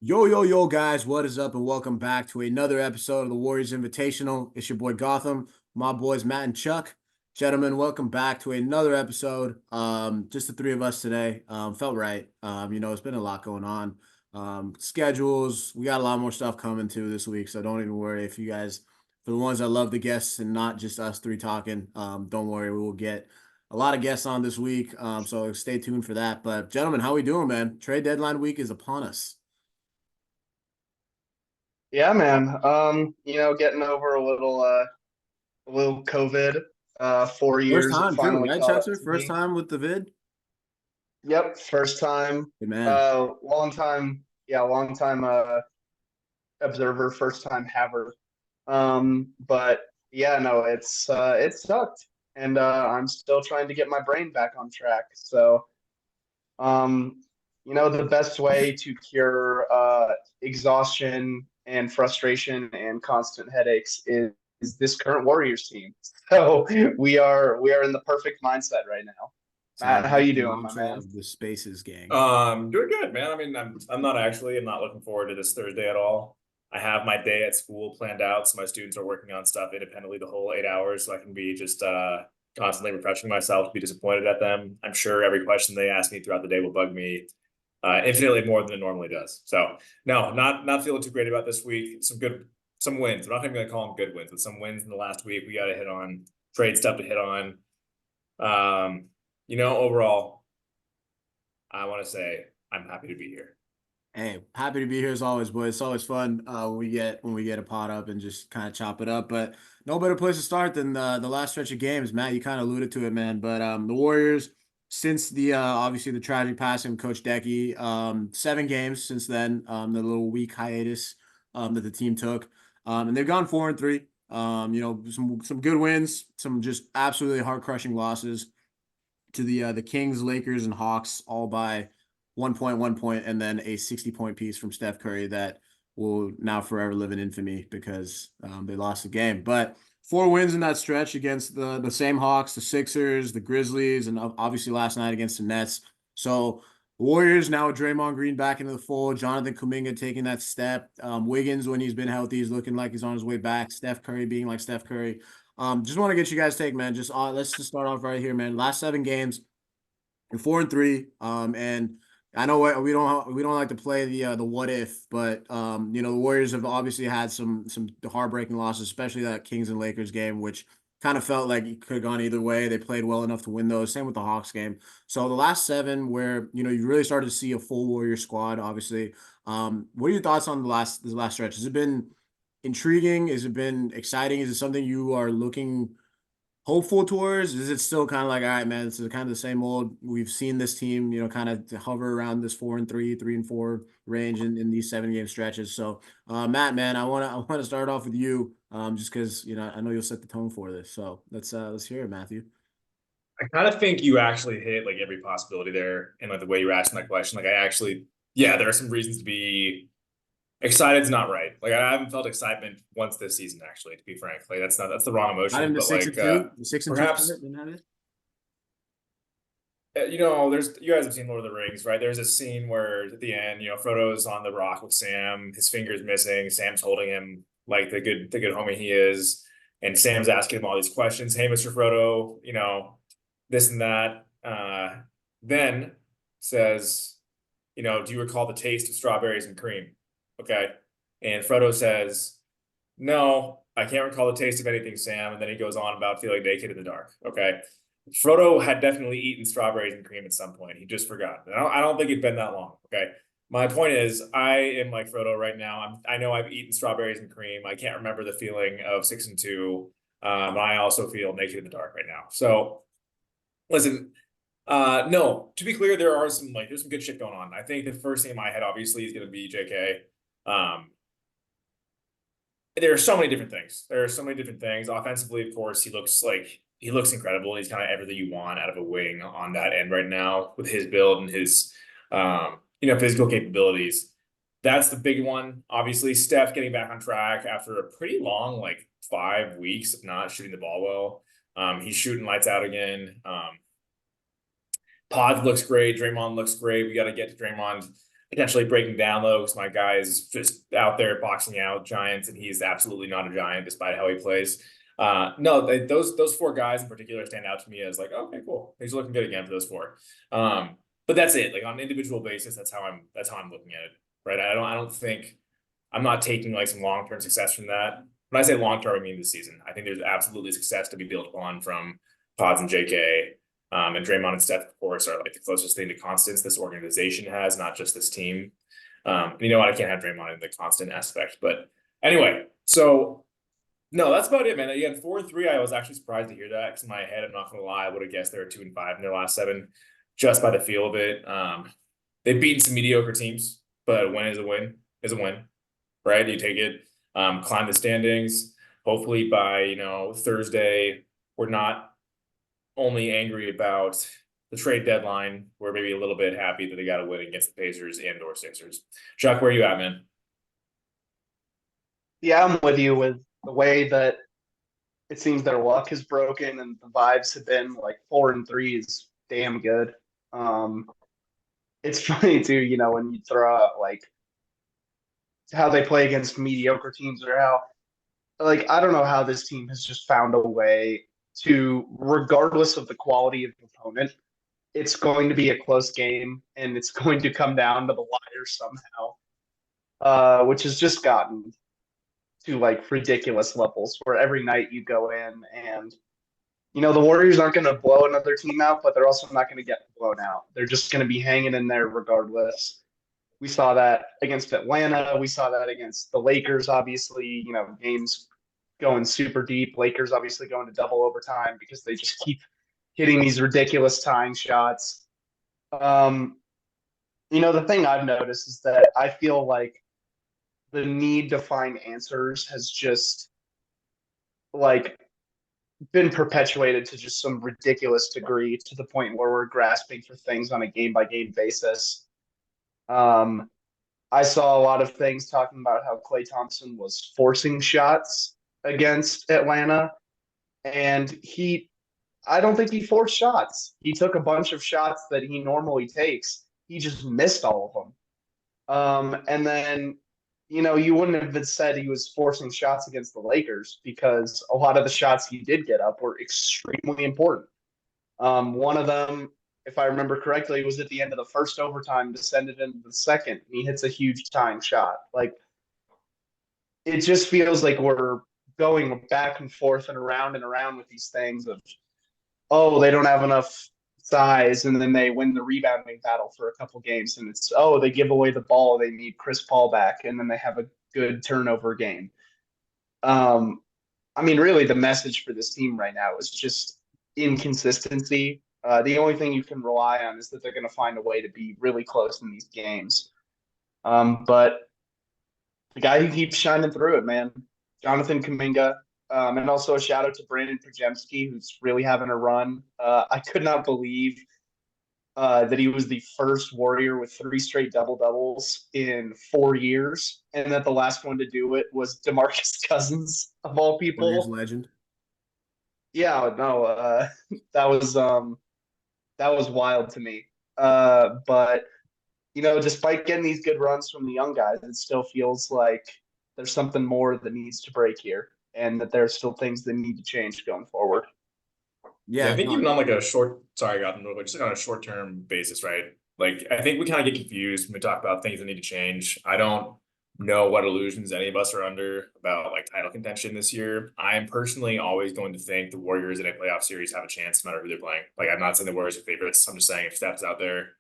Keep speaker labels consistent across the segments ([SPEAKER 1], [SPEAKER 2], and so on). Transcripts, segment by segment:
[SPEAKER 1] Yo, yo, yo, guys, what is up? And welcome back to another episode of the Warriors Invitational. It's your boy Gautam, my boys Matt and Chuck. Gentlemen, welcome back to another episode. Just the three of us today. Felt right. It's been a lot going on. Schedules, we got a lot more stuff coming too this week, so don't even worry if you guys, for the ones that love the guests and not just us three talking, don't worry, we will get a lot of guests on this week. So stay tuned for that. But gentlemen, how we doing, man? Trade deadline week is upon us.
[SPEAKER 2] Yeah, man. Getting over a little COVID. 4
[SPEAKER 1] First
[SPEAKER 2] years it
[SPEAKER 1] time too,
[SPEAKER 2] finally
[SPEAKER 1] right,
[SPEAKER 2] caught up
[SPEAKER 1] Chester?
[SPEAKER 2] to
[SPEAKER 1] First
[SPEAKER 2] me.
[SPEAKER 1] time with the vid?
[SPEAKER 2] Yep, first time.
[SPEAKER 1] Good man.
[SPEAKER 2] Long time. Yeah, long time observer, first time haver. But yeah, no, it sucked, and I'm still trying to get my brain back on track. So, um, the best way to cure exhaustion and frustration and constant headaches is this current Warriors team. So we are in the perfect mindset right now. Matt,
[SPEAKER 1] Sounds
[SPEAKER 2] how
[SPEAKER 1] like
[SPEAKER 2] you
[SPEAKER 1] the
[SPEAKER 2] doing, my
[SPEAKER 1] mantra
[SPEAKER 2] man?
[SPEAKER 1] of the Spaces gang.
[SPEAKER 3] Doing good, man. I mean, I'm not looking forward to this Thursday at all. I have my day at school planned out, so my students are working on stuff independently the whole 8 hours, so I can be just constantly refreshing myself to be disappointed at them. I'm sure every question they ask me throughout the day will bug me infinitely more than it normally does. So no, not feeling too great about this week. Some wins. I'm not even gonna call them good wins, but some wins in the last week we got to hit on, trade stuff to hit on. Overall, I want to say I'm happy to be here.
[SPEAKER 1] Hey, happy to be here as always, boys. It's always fun when we get a pot up and just kind of chop it up. But no better place to start than the last stretch of games, Matt. You kind of alluded to it, man. But the Warriors, since the obviously the tragic passing of Coach Decky, 7 games since then, the little week hiatus that the team took, and they've gone 4-3. Some good wins, some just absolutely heart crushing losses to the Kings, Lakers, and Hawks, all by 1 point, and then a 60-point piece from Steph Curry that will now forever live in infamy because they lost the game. But 4 wins in that stretch against the same Hawks, the Sixers, the Grizzlies, and obviously last night against the Nets. So Warriors now with Draymond Green back into the fold. Jonathan Kuminga taking that step. Wiggins, when he's been healthy, is looking like he's on his way back. Steph Curry being like Steph Curry. Just want to get you guys' take, man. Just let's just start off right here, man. Last 7 games, we're 4-3. And I know we don't like to play the what if, but the Warriors have obviously had some heartbreaking losses, especially that Kings and Lakers game, which kind of felt like it could have gone either way. They played well enough to win those. Same with the Hawks game. So the last 7, where you really started to see a full Warrior squad, obviously. What are your thoughts on the last stretch? Has it been intriguing? Has it been exciting? Is it something you are looking hopeful towards? Is it still kind of like, all right, man, this is kind of the same old? We've seen this team, kind of hover around this 4-3, 3-4 range in these 7 game stretches. So, Matt, man, I want to start off with you, just because I know you'll set the tone for this. So let's hear it, Matthew.
[SPEAKER 3] I kind of think you actually hit like every possibility there, and like the way you were asking that question. Yeah, there are some reasons to be excited. Is not right. Like I haven't felt excitement once this season, actually. To be frank, like that's the wrong
[SPEAKER 1] Not
[SPEAKER 3] emotion.
[SPEAKER 1] in the
[SPEAKER 3] But
[SPEAKER 1] six
[SPEAKER 3] like
[SPEAKER 1] and two, the 6-2
[SPEAKER 3] perhaps
[SPEAKER 1] start, didn't have it?
[SPEAKER 3] there's you guys have seen Lord of the Rings, right? There's a scene where at the end, Frodo's on the rock with Sam, his finger's missing, Sam's holding him like the good homie he is, and Sam's asking him all these questions. Hey, Mr. Frodo, this and that. Then says, do you recall the taste of strawberries and cream? Okay. And Frodo says, no, I can't recall the taste of anything, Sam. And then he goes on about feeling naked in the dark. Okay. Frodo had definitely eaten strawberries and cream at some point. He just forgot. I don't think it'd been that long. Okay. My point is, I am like Frodo right now. I know I've eaten strawberries and cream. I can't remember the feeling of 6-2. I also feel naked in the dark right now. So listen, no, to be clear, there's some good shit going on. I think the first thing in my head obviously is going to be JK. Um, there are so many different things. There are so many different things. Offensively, of course, he looks incredible. He's kind of everything you want out of a wing on that end right now with his build and his physical capabilities. That's the big one. Obviously, Steph getting back on track after a pretty long, like 5 weeks of not shooting the ball well. He's shooting lights out again. Pod looks great. Draymond looks great. We got to get to Draymond. potentially breaking down low because my guy is just out there boxing out giants, and he's absolutely not a giant despite how he plays. No, those four guys in particular stand out to me as like, okay, cool. He's looking good again for those four. But that's it. Like on an individual basis, that's how I'm looking at it. Right. I don't think I'm not taking like some long-term success from that. When I say long-term, I mean this season. I think there's absolutely success to be built upon from Pods and JK. And Draymond and Steph, of course, are like the closest thing to constants this organization has, not just this team. You know what? I can't have Draymond in the constant aspect. But anyway, so no, that's about it, man. Again, 4-3. I was actually surprised to hear that because in my head, I'm not gonna lie, I would have guessed they were 2-5 in their last 7, just by the feel of it. They've beaten some mediocre teams, but a win is a win is a win, right? You take it, climb the standings. Hopefully by Thursday, we're not only angry about the trade deadline, we're maybe a little bit happy that they got a win against the Pacers and/or Sixers. Chuck, where are you at, man?
[SPEAKER 2] Yeah, I'm with you with the way that it seems their luck is broken and the vibes have been like 4-3 is damn good. It's funny too, when you throw out like how they play against mediocre teams or how like I don't know how this team has just found a way to, regardless of the quality of the opponent, it's going to be a close game and it's going to come down to the wire somehow, which has just gotten to like ridiculous levels where every night you go in and the Warriors aren't going to blow another team out, but they're also not going to get blown out. They're just going to be hanging in there regardless. We saw that against Atlanta. We saw that against the Lakers, obviously, games going super deep. Lakers obviously going to double overtime because they just keep hitting these ridiculous tying shots. The thing I've noticed is that I feel like the need to find answers has just like been perpetuated to just some ridiculous degree to the point where we're grasping for things on a game by game basis. I saw a lot of things talking about how Klay Thompson was forcing shots against Atlanta, and I don't think he forced shots. He took a bunch of shots that he normally takes. He just missed all of them. And then, you wouldn't have been said he was forcing shots against the Lakers because a lot of the shots he did get up were extremely important. One of them, if I remember correctly, was at the end of the first overtime, descended into the second, and he hits a huge tying shot. Like, it just feels like we're going back and forth and around with these things of, oh, they don't have enough size, and then they win the rebounding battle for a couple games, and it's, oh, they give away the ball, they need Chris Paul back, and then they have a good turnover game. Really, the message for this team right now is just inconsistency. The only thing you can rely on is that they're going to find a way to be really close in these games. But the guy who keeps shining through it, man, Jonathan Kuminga. And also a shout out to Brandon Pajemski, who's really having a run. I could not believe that he was the first Warrior with 3 straight double-doubles in 4 years, and that the last one to do it was DeMarcus Cousins, of all
[SPEAKER 1] Warriors
[SPEAKER 2] people.
[SPEAKER 1] legend.
[SPEAKER 2] Yeah, no, that was wild to me. But despite getting these good runs from the young guys, it still feels like there's something more that needs to break here, and that there are still things that need to change going forward.
[SPEAKER 3] Yeah,
[SPEAKER 1] Yeah,
[SPEAKER 3] I think even on like a sorry, Gautam, real quick, just like on a short-term basis, right? Like, I think we kind of get confused when we talk about things that need to change. I don't know what illusions any of us are under about like title contention this year. I am personally always going to think the Warriors in a playoff series have a chance no matter who they're playing. Like, I'm not saying the Warriors are favorites. I'm just saying if Steph's out there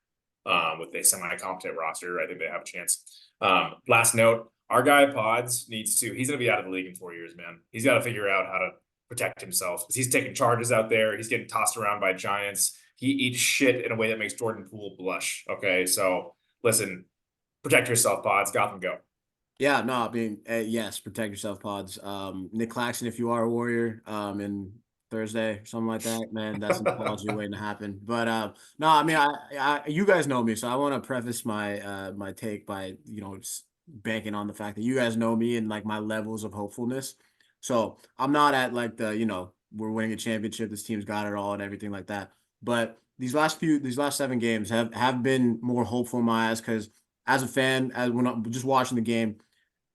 [SPEAKER 3] with a semi-competent roster, I think they have a chance. Last note, our guy Pods he's going to be out of the league in 4 years, man. He's got to figure out how to protect himself because he's taking charges out there. He's getting tossed around by giants. He eats shit in a way that makes Jordan Poole blush. Okay, so listen, protect yourself, Pods. Gotham, go.
[SPEAKER 1] Yeah, no, yes, protect yourself, Pods. Nick Claxton, if you are a Warrior, in Thursday, something like that, man, that's an apology waiting to happen. But no, you guys know me, so I want to preface my take by banking on the fact that you guys know me and like my levels of hopefulness. So I'm not at like we're winning a championship, this team's got it all and everything like that. But these last 7 games have been more hopeful in my eyes because as a fan, as when I'm just watching the game,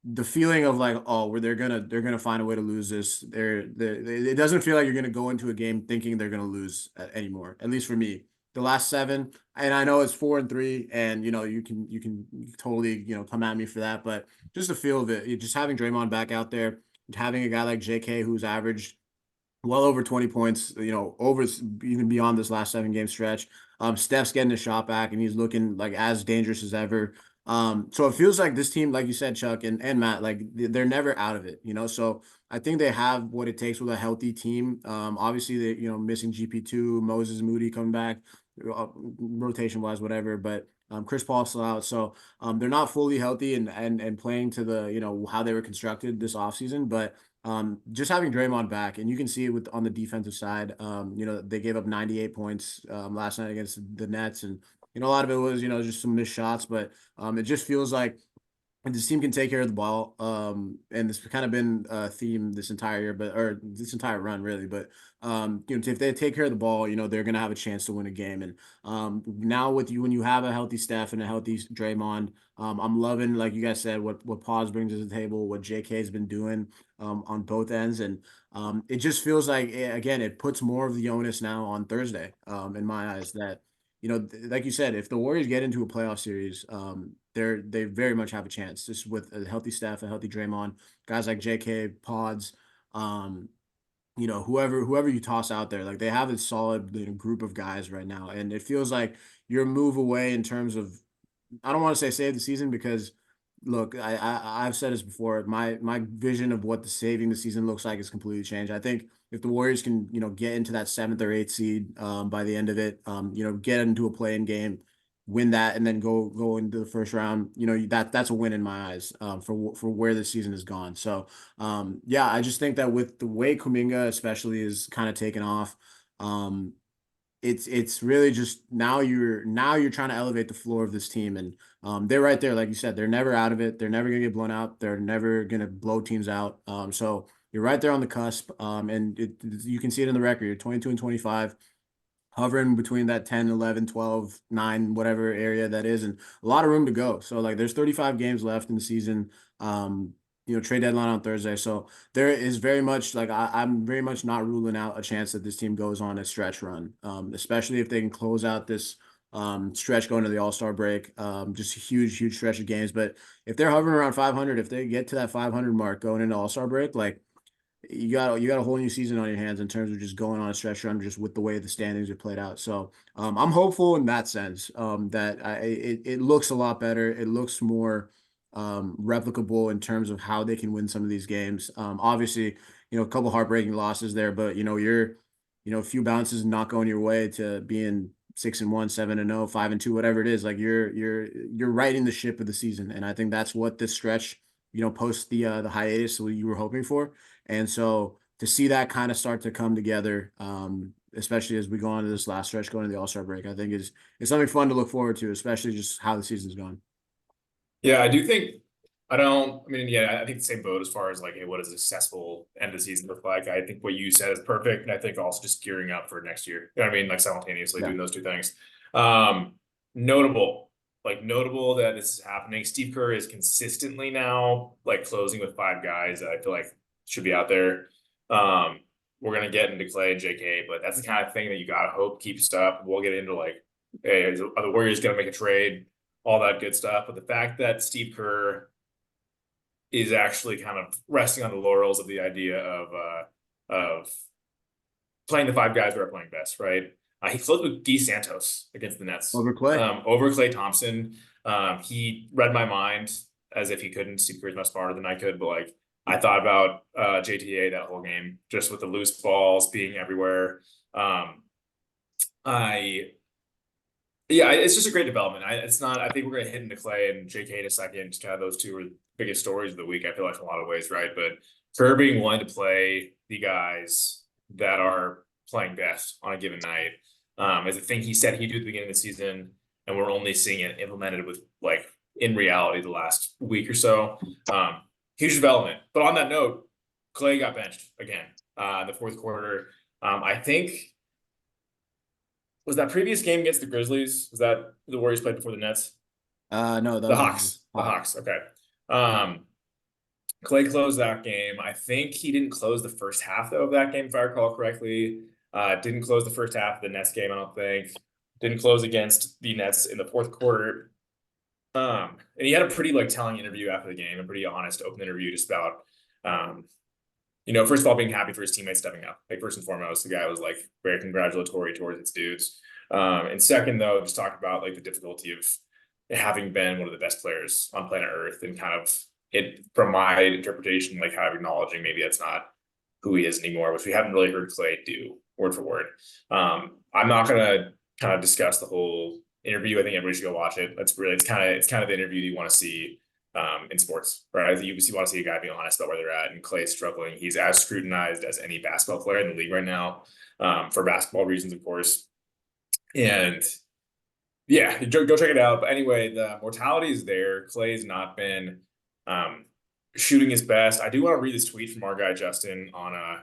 [SPEAKER 1] the feeling of like, oh, where they're gonna find a way to lose this. It doesn't feel like you're gonna go into a game thinking they're gonna lose anymore. At least for me, the last seven, and I know it's 4-3, and you can totally come at me for that, but just the feel of it, just having Draymond back out there, having a guy like JK who's averaged well over 20 points, over even beyond this last 7 game stretch. Steph's getting his shot back and he's looking like as dangerous as ever. So it feels like this team, like you said, Chuck and Matt, like they're never out of it. So I think they have what it takes with a healthy team. Obviously they, missing GP2, Moses Moody coming back, rotation wise, whatever, but Chris Paul's still out. So they're not fully healthy and playing to the, how they were constructed this offseason, but just having Draymond back, and you can see it with on the defensive side. They gave up 98 points last night against the Nets, and a lot of it was just some missed shots, but it just feels like this team can take care of the ball. And this kind of been a theme this entire year, or this entire run really. But if they take care of the ball, they're gonna have a chance to win a game. And now with you, when you have a healthy Steph and a healthy Draymond, I'm loving, like you guys said, what Paz brings to the table, what JK has been doing on both ends, and it just feels like again it puts more of the onus now on Thursday. In my eyes, that like you said, if the Warriors get into a playoff series, they very much have a chance. Just with a healthy Steph, a healthy Draymond, guys like JK, Pods, whoever you toss out there, like they have a solid group of guys right now, and it feels like you're a move away in terms of, I don't want to say save the season because look, I've said this before. My vision of what the saving the season looks like is completely changed. I think if the Warriors can, get into that 7th or 8th seed by the end of it, get into a play-in game, win that, and then go into the first round, that's a win in my eyes for where the season has gone. So yeah, I just think that with the way Kuminga especially is kind of taken off, um, it's really just now you're trying to elevate the floor of this team, and they're right there, like you said, they're never out of it, they're never gonna get blown out, they're never gonna blow teams out. So you're right there on the cusp, and you can see it in the record. You're 22 and 25, hovering between that 10, 11, 12, 9, whatever area that is, and a lot of room to go. So like there's 35 games left in the season. Trade deadline on Thursday. So there is very much like I'm very much not ruling out a chance that this team goes on a stretch run. Especially if they can close out this stretch going to the All-Star break. Just a huge stretch of games. But if they're hovering around 500, if they get to that 500 mark going into All-Star break, like you got a whole new season on your hands in terms of just going on a stretch run, just with the way the standings are played out. So I'm hopeful in that sense, that it looks a lot better. It looks more replicable in terms of how they can win some of these games. Obviously, a couple heartbreaking losses there, but you're a few bounces not going your way to being 6-1, 7-0, 5-2, whatever it is. Like you're righting the ship of the season, and I think that's what this stretch, post the hiatus you were hoping for. And so to see that kind of start to come together, especially as we go on to this last stretch going to the All-Star break, I think is something fun to look forward to, especially just how the season's gone.
[SPEAKER 3] Yeah, I do think I mean, yeah, I think the same boat as far as like, hey, what does a successful end of the season look like? I think what you said is perfect. And I think also just gearing up for next year. You know what I mean? Like simultaneously doing those two things. Um, notable, notable that this is happening. Steve Kerr is consistently now like closing with 5 guys that I feel like should be out there. We're gonna get into Klay and JK, but that's the kind of thing that you gotta hope keeps up. We'll get into like, hey, are the Warriors gonna make a trade? All that good stuff. But the fact that Steve Kerr is actually kind of resting on the laurels of the idea of playing the 5 guys who are playing best, right? He closed with D Santos against the Nets
[SPEAKER 1] Over Klay.
[SPEAKER 3] over Klay Thompson. He read my mind as if he couldn't. Steve Kerr's much smarter than I could, but like I thought about JTA that whole game, just with the loose balls being everywhere. Yeah, it's just a great development. It's not. I think we're gonna hit into Klay and JK in a second. Just kind of those two are the biggest stories of the week. I feel like in a lot of ways, right? But Kerr being willing to play the guys that are playing best on a given night is a thing he said he'd do at the beginning of the season, and we're only seeing it implemented with like in reality the last week or so. Huge development. But on that note, Klay got benched again in the fourth quarter. I think. Was that previous game against the Grizzlies? Was that the Warriors played before the Nets?
[SPEAKER 1] No, that
[SPEAKER 3] The
[SPEAKER 1] was
[SPEAKER 3] Hawks. The Hawks. Okay. Um, Klay closed that game. I think he didn't close the first half though of that game, if I recall correctly. Didn't close the first half of the Nets game, I don't think. Didn't close against the Nets in the fourth quarter. And he had a pretty like telling interview after the game, a pretty honest, open interview, just about first of all, being happy for his teammates stepping up. Like first and foremost, the guy was like very congratulatory towards his dudes. And second, though, just talk about like the difficulty of having been one of the best players on planet Earth, and kind of it from my interpretation, like kind of acknowledging maybe that's not who he is anymore, which we haven't really heard Klay do word for word. I'm not gonna kind of discuss the whole interview. I think everybody should go watch it. It's kind of the interview you want to see in sports, right? You want to see a guy being honest about where they're at, and Klay's struggling. He's as scrutinized as any basketball player in the league right now, for basketball reasons, of course. And yeah, go check it out. But anyway, the mortality is there. Klay's not been shooting his best. I do want to read this tweet from our guy Justin on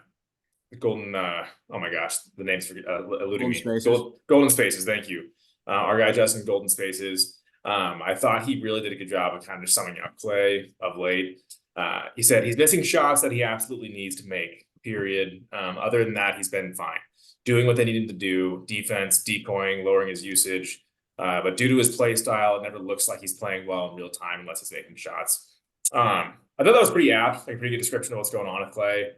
[SPEAKER 3] Golden. Oh my gosh, the name's eluding me. Golden Spaces. Thank you, our guy Justin Golden Spaces. I thought he really did a good job of kind of summing up Klay of late. He said he's missing shots that he absolutely needs to make, period. Other than that, he's been fine. Doing what they need him to do, defense, decoying, lowering his usage. But due to his play style, it never looks like he's playing well in real time unless he's making shots. I thought that was pretty apt, like a pretty good description of what's going on with Klay.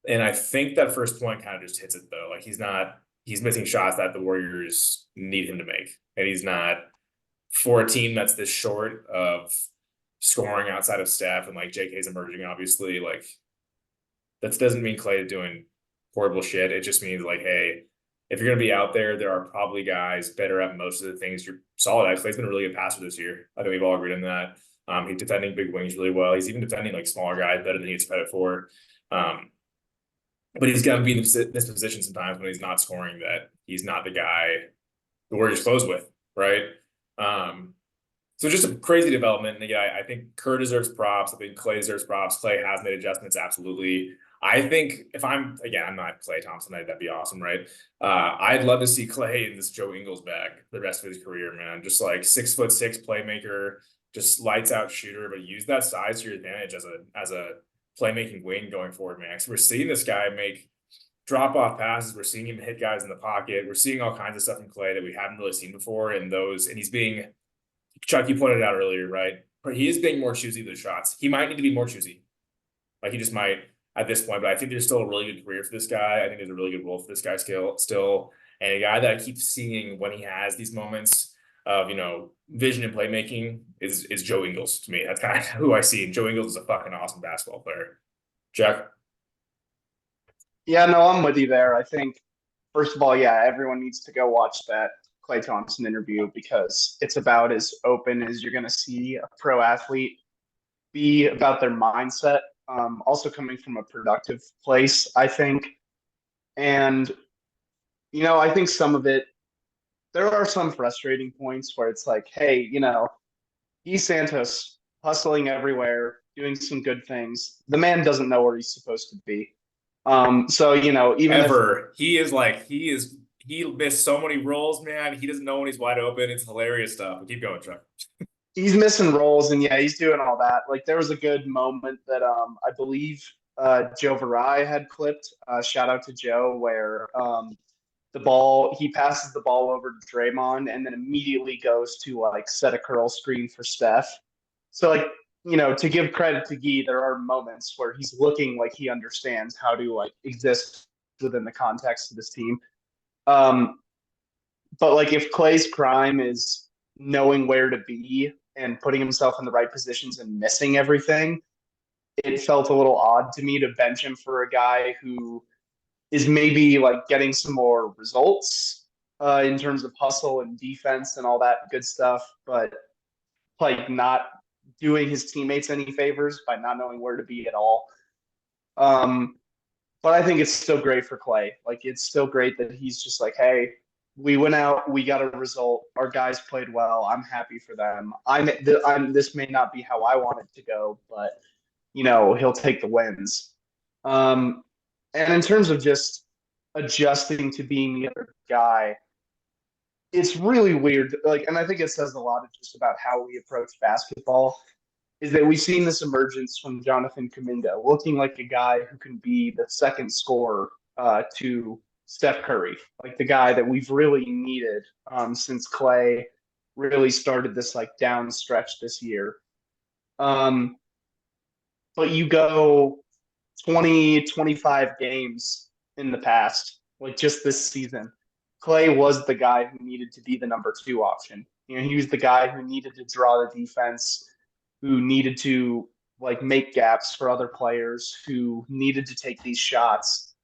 [SPEAKER 3] And I think that first point kind of just hits it though. Like he's missing shots that the Warriors need him to make. And he's not, for a team that's this short of scoring outside of Steph, and like JK's emerging, obviously, like that doesn't mean Klay is doing horrible shit. It just means like, hey, if you're going to be out there, there are probably guys better at most of the things you're solid at. Klay's been a really good passer this year. I think we've all agreed on that. He's defending big wings really well. He's even defending like smaller guys better than he gets credit for. But he's going to be in this position sometimes when he's not scoring, that he's not the guy the Warriors close with, right? So just a crazy development. And again, I think Kerr deserves props. I think Klay deserves props. Klay has made adjustments, absolutely. I think if I'm not Klay Thompson, that'd be awesome, right? I'd love to see Klay in this Joe Ingles bag the rest of his career, man. Just like 6'6" playmaker, just lights out shooter, but use that size to your advantage as a playmaking wing going forward, man. So we're seeing this guy make drop-off passes. We're seeing him hit guys in the pocket. We're seeing all kinds of stuff in Klay that we haven't really seen before. And he's being, Chuck, you pointed out earlier, right? But he is being more choosy with the shots. He might need to be more choosy. Like he just might at this point, but I think there's still a really good career for this guy. I think there's a really good role for this guy still. And a guy that I keep seeing when he has these moments of, vision and playmaking is Joe Ingles to me. That's kind of who I see. And Joe Ingles is a fucking awesome basketball player. Chuck?
[SPEAKER 2] Yeah, no, I'm with you there. I think, first of all, yeah, everyone needs to go watch that Klay Thompson interview, because it's about as open as you're going to see a pro athlete be about their mindset. Also coming from a productive place, I think. And, I think some of it, there are some frustrating points where it's like, hey, he's Santos hustling everywhere, doing some good things. The man doesn't know where he's supposed to be. So, even
[SPEAKER 3] he missed so many roles, man. He doesn't know when he's wide open. It's hilarious stuff. But keep going, Chuck.
[SPEAKER 2] He's missing roles, and yeah, he's doing all that. Like there was a good moment that I believe Joe Varai had clipped. Shout out to Joe, where he passes the ball over to Draymond and then immediately goes to like set a curl screen for Steph. So like, to give credit to Gee, there are moments where he's looking like he understands how to like exist within the context of this team. But like if Klay's crime is knowing where to be and putting himself in the right positions and missing everything, it felt a little odd to me to bench him for a guy who is maybe like getting some more results in terms of hustle and defense and all that good stuff, but like not doing his teammates any favors by not knowing where to be at all. But I think it's still great for Klay. Like it's still great that he's just like, hey, we went out, we got a result. Our guys played well. I'm happy for them. This may not be how I want it to go, but he'll take the wins. And in terms of just adjusting to being the other guy, it's really weird. Like, and I think it says a lot of just about how we approach basketball. Is that we've seen this emergence from Jonathan Kuminga, looking like a guy who can be the second scorer to Steph Curry, like the guy that we've really needed since Klay really started this like down stretch this year. Um, but you go 20, 25 games in the past, like just this season. Klay was the guy who needed to be the number two option. You know, he was the guy who needed to draw the defense, who needed to like make gaps for other players, who needed to take these shots.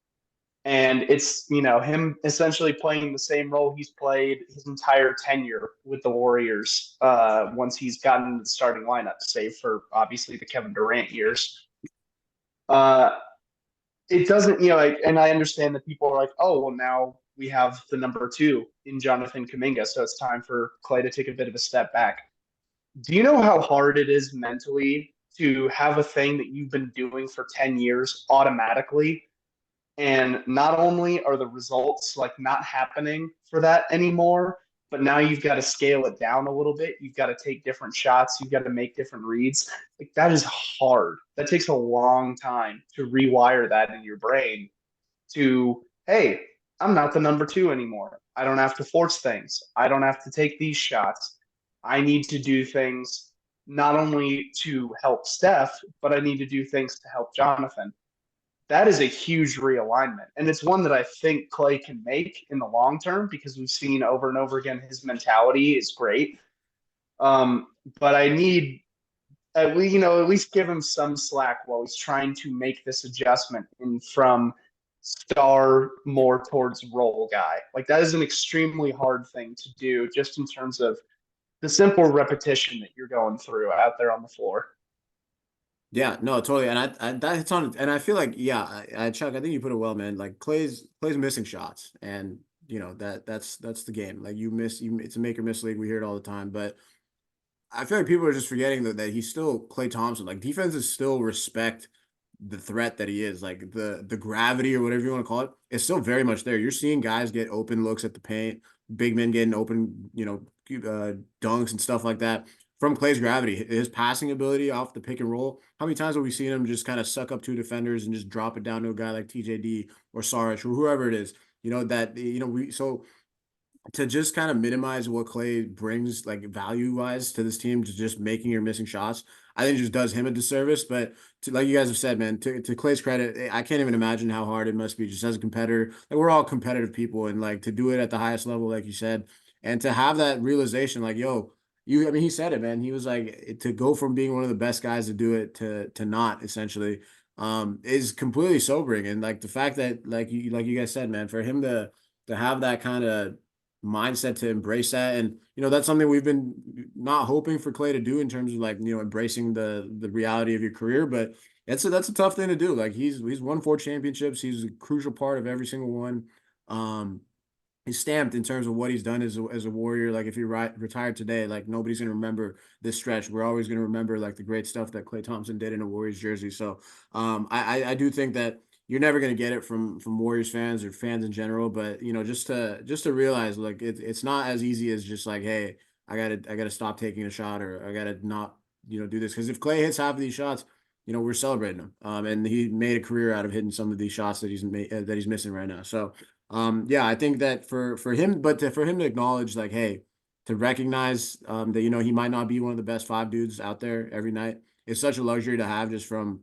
[SPEAKER 2] And it's, you know, him essentially playing the same role he's played his entire tenure with the Warriors once he's gotten into the starting lineup, save for obviously the Kevin Durant years. Uh, it doesn't, you know, and I understand that people are like, oh, well, now we have the number two in Jonathan Kuminga, so it's time for Klay to take a bit of a step back. Do you know how hard it is mentally to have a thing that you've been doing for 10 years automatically? And not only are the results like not happening for that anymore, but now you've got to scale it down a little bit. You've got to take different shots. You've got to make different reads. Like that is hard. That takes a long time to rewire that in your brain to, hey, I'm not the number two anymore. I don't have to force things. I don't have to take these shots. I need to do things not only to help Steph, but I need to do things to help Jonathan. That is a huge realignment. And it's one that I think Klay can make in the long term because we've seen over and over again his mentality is great. But I need at least, you know, at least give him some slack while he's trying to make this adjustment in from star more towards role guy. Like that is an extremely hard thing to do just in terms of the simple repetition that you're going through out there on the floor.
[SPEAKER 1] Yeah, no, totally. And I that hits on, and I feel like, yeah, Chuck, I think you put it well, man. Like Clay's missing shots, and you know that's the game. Like it's a make or miss league. We hear it all the time, but I feel like people are just forgetting that he's still Klay Thompson. Like defenses still respect the threat that he is. Like the gravity or whatever you want to call it is still very much there. You're seeing guys get open looks at the paint, big men getting open, dunks and stuff like that from Clay's gravity. His passing ability off the pick and roll. How many times have we seen him just kind of suck up two defenders and just drop it down to a guy like TJD or Saric or whoever it is? We to just kind of minimize what Klay brings, like value wise, to this team, to just making or missing shots, I think just does him a disservice. But like you guys have said, man, to Klay's credit, I can't even imagine how hard it must be just as a competitor. Like we're all competitive people, and like to do it at the highest level, like you said, and to have that realization, like, yo, I mean, he said it, man. He was like, to go from being one of the best guys to do it to not essentially, is completely sobering. And like the fact that, like you guys said, man, for him to have that kind of mindset to embrace that. And, that's something we've been not hoping for Klay to do in terms of like, embracing the reality of your career. But that's a tough thing to do. Like he's won 4 championships. He's a crucial part of every single one. Um, he's stamped in terms of what he's done as a Warrior. Like if he retired today, like nobody's gonna remember this stretch. We're always gonna remember like the great stuff that Klay Thompson did in a Warriors jersey. So I do think that you're never gonna get it from Warriors fans or fans in general. But just to realize like it's not as easy as just like, hey, I gotta stop taking a shot, or I gotta not do this, because if Klay hits half of these shots, we're celebrating him. And he made a career out of hitting some of these shots that he's missing right now. So yeah, I think that for him, but for him to acknowledge like, hey, to recognize that he might not be one of the best 5 dudes out there every night, it's such a luxury to have just from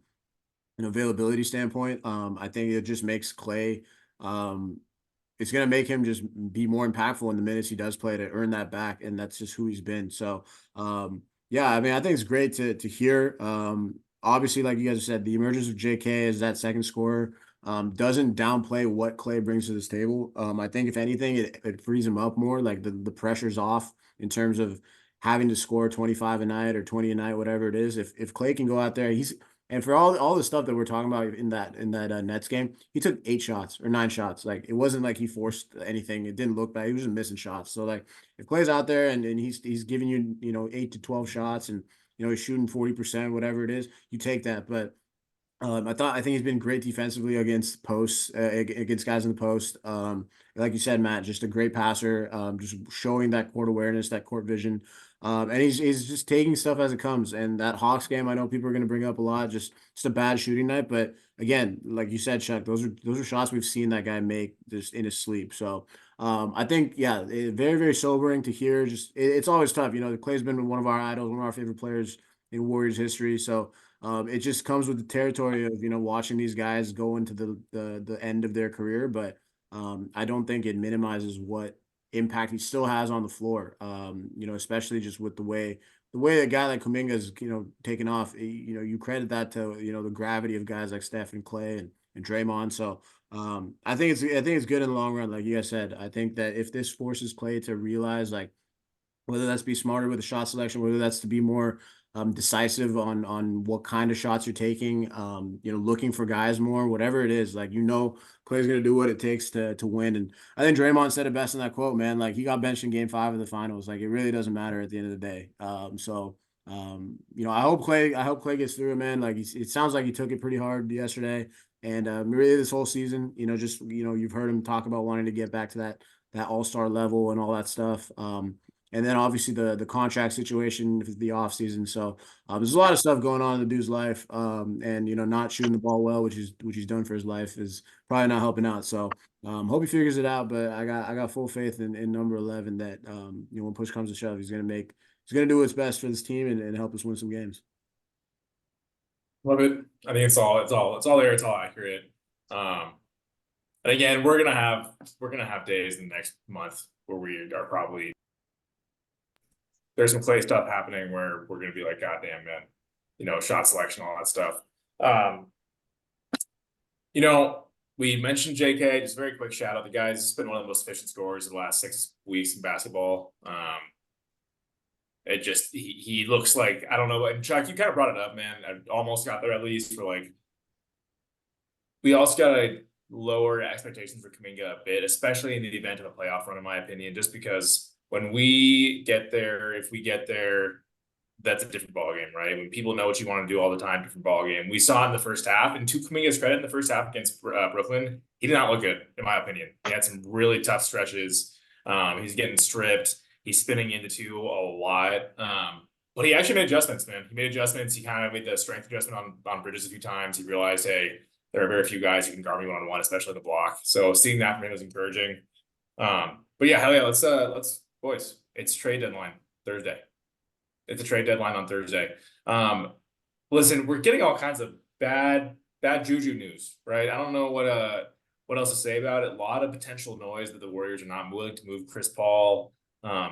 [SPEAKER 1] an availability standpoint. I think it just makes Klay, it's gonna make him just be more impactful in the minutes he does play to earn that back, and that's just who he's been. So yeah, I mean, I think it's great to hear. Obviously, like you guys said, the emergence of JK as that second scorer doesn't downplay what Klay brings to this table. I think if anything, it frees him up more. Like the pressure's off in terms of having to score 25 a night or 20 a night, whatever it is. If Klay can go out there, and for all the stuff that we're talking about in that Nets game, he took 8 shots or 9 shots. Like it wasn't like he forced anything. It didn't look bad. He was just missing shots. So like if Klay's out there and he's giving you 8 to 12 shots, and he's shooting 40%, whatever it is, you take that. But I think he's been great defensively against posts, against guys in the post. Like you said, Matt, just a great passer, just showing that court awareness, that court vision. And he's just taking stuff as it comes. And that Hawks game, I know people are going to bring up a lot, just a bad shooting night. But again, like you said, Chuck, those are shots we've seen that guy make just in his sleep. So I think, yeah, very, very sobering to hear. Just it's always tough. Clay's been one of our idols, one of our favorite players in Warriors history. So it just comes with the territory of watching these guys go into the end of their career, but I don't think it minimizes what impact he still has on the floor. Especially just with the way a guy like Kuminga is taken off. You credit that to the gravity of guys like Steph and Clay and Draymond. So I think it's good in the long run. Like you guys said, I think that if this forces Clay to realize, like, whether that's be smarter with the shot selection, whether that's to be more decisive on what kind of shots you're taking, looking for guys more, whatever it is, like, Clay's gonna do what it takes to win. And I think Draymond said it best in that quote, man. Like, he got benched in Game 5 of the finals. Like, it really doesn't matter at the end of the day. I hope Clay gets through it, man. Like, it sounds like he took it pretty hard yesterday, and really this whole season. You've heard him talk about wanting to get back to that All-Star level and all that stuff. And then obviously the contract situation with the offseason. So there's a lot of stuff going on in the dude's life. And not shooting the ball well, which he's done for his life, is probably not helping out. So hope he figures it out. But I got full faith in number 11 that when push comes to shove, he's gonna do what's best for this team and help us win some games.
[SPEAKER 3] Love it. I think it's all there. It's all accurate. And again, we're gonna have days in the next month where we are probably, there's some Clay stuff happening where we're gonna be like, God damn, man, shot selection, all that stuff. We mentioned JK, just a very quick shout out. The guy's been one of the most efficient scorers of the last 6 weeks in basketball. He looks like, I don't know, and Chuck, you kind of brought it up, man. I almost got there at least for like, we also got to lower expectations for Kuminga a bit, especially in the event of a playoff run, in my opinion, just because when we get there, if we get there, that's a different ballgame, right? When people know what you want to do all the time, different ballgame. We saw it in the first half, and to Kuminga's credit, in the first half against Brooklyn, he did not look good, in my opinion. He had some really tough stretches. He's getting stripped. He's spinning into two a lot. But he actually made adjustments, man. He made adjustments. He kind of made the strength adjustment on Bridges a few times. He realized, hey, there are very few guys who can guard me one-on-one, especially in the block. So seeing that from him was encouraging. But yeah, hell yeah, let's boys. It's trade deadline Thursday. It's a trade deadline on Thursday. Listen, we're getting all kinds of bad juju news, right? I don't know what else to say about it. A lot of potential noise that the Warriors are not willing to move Chris Paul. A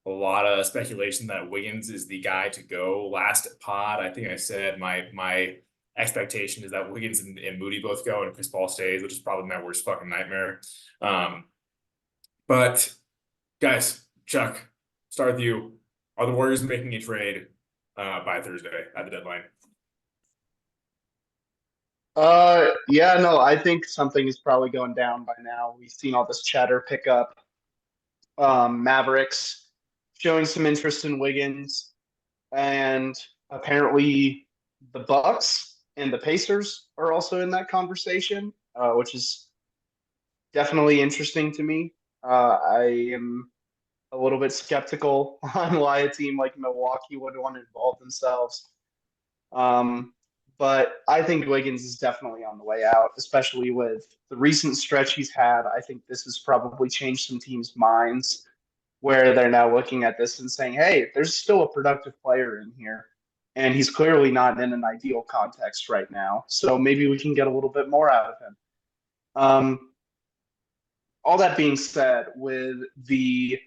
[SPEAKER 3] lot of speculation that Wiggins is the guy to go. Last pod, I think I said my expectation is that Wiggins and Moody both go and Chris Paul stays, which is probably my worst fucking nightmare. But guys, Chuck, start with you. Are the Warriors making a trade by Thursday at the deadline?
[SPEAKER 2] Yeah, no, I think something is probably going down by now. We've seen all this chatter pick up. Mavericks showing some interest in Wiggins, and apparently the Bucks and the Pacers are also in that conversation, which is definitely interesting to me. I am a little bit skeptical on why a team like Milwaukee would want to involve themselves. But I think Wiggins is definitely on the way out, especially with the recent stretch he's had. I think this has probably changed some teams' minds where they're now looking at this and saying, hey, there's still a productive player in here. And he's clearly not in an ideal context right now. So maybe we can get a little bit more out of him. All that being said, with the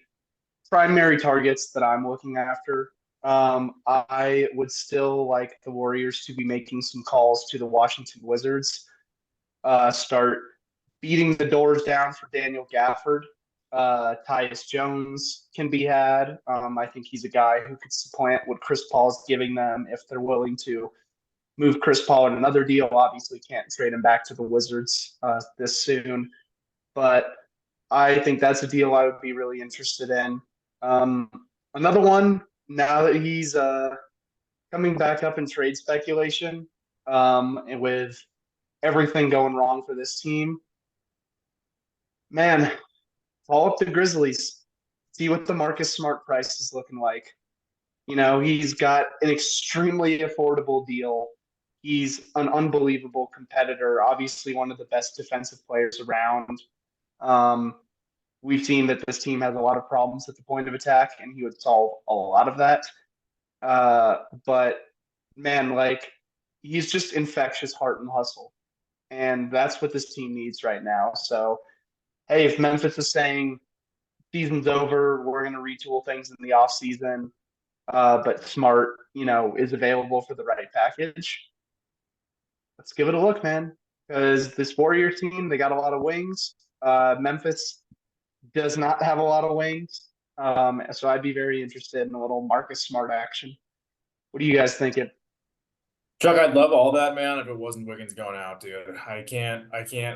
[SPEAKER 2] primary targets that I'm looking after, I would still like the Warriors to be making some calls to the Washington Wizards, start beating the doors down for Daniel Gafford. Tyus Jones can be had. I think he's a guy who could supplant what Chris Paul's giving them if they're willing to move Chris Paul in another deal. Obviously can't trade him back to the Wizards this soon, but I think that's a deal I would be really interested in. Another one, now that he's coming back up in trade speculation, and with everything going wrong for this team, man, fall up the Grizzlies. See what the Marcus Smart price is looking like. He's got an extremely affordable deal. He's an unbelievable competitor, obviously one of the best defensive players around. We've seen that this team has a lot of problems at the point of attack, and he would solve a lot of that. But man, like, he's just infectious heart and hustle. And that's what this team needs right now. So, hey, if Memphis is saying season's over, we're going to retool things in the offseason, but Smart, is available for the right package, let's give it a look, man. Because this Warrior team, they got a lot of wings. Memphis does not have a lot of wings. So I'd be very interested in a little Marcus Smart action. What do you guys thinking?
[SPEAKER 3] Chuck, I'd love all that, man, if it wasn't Wiggins going out, dude. I can't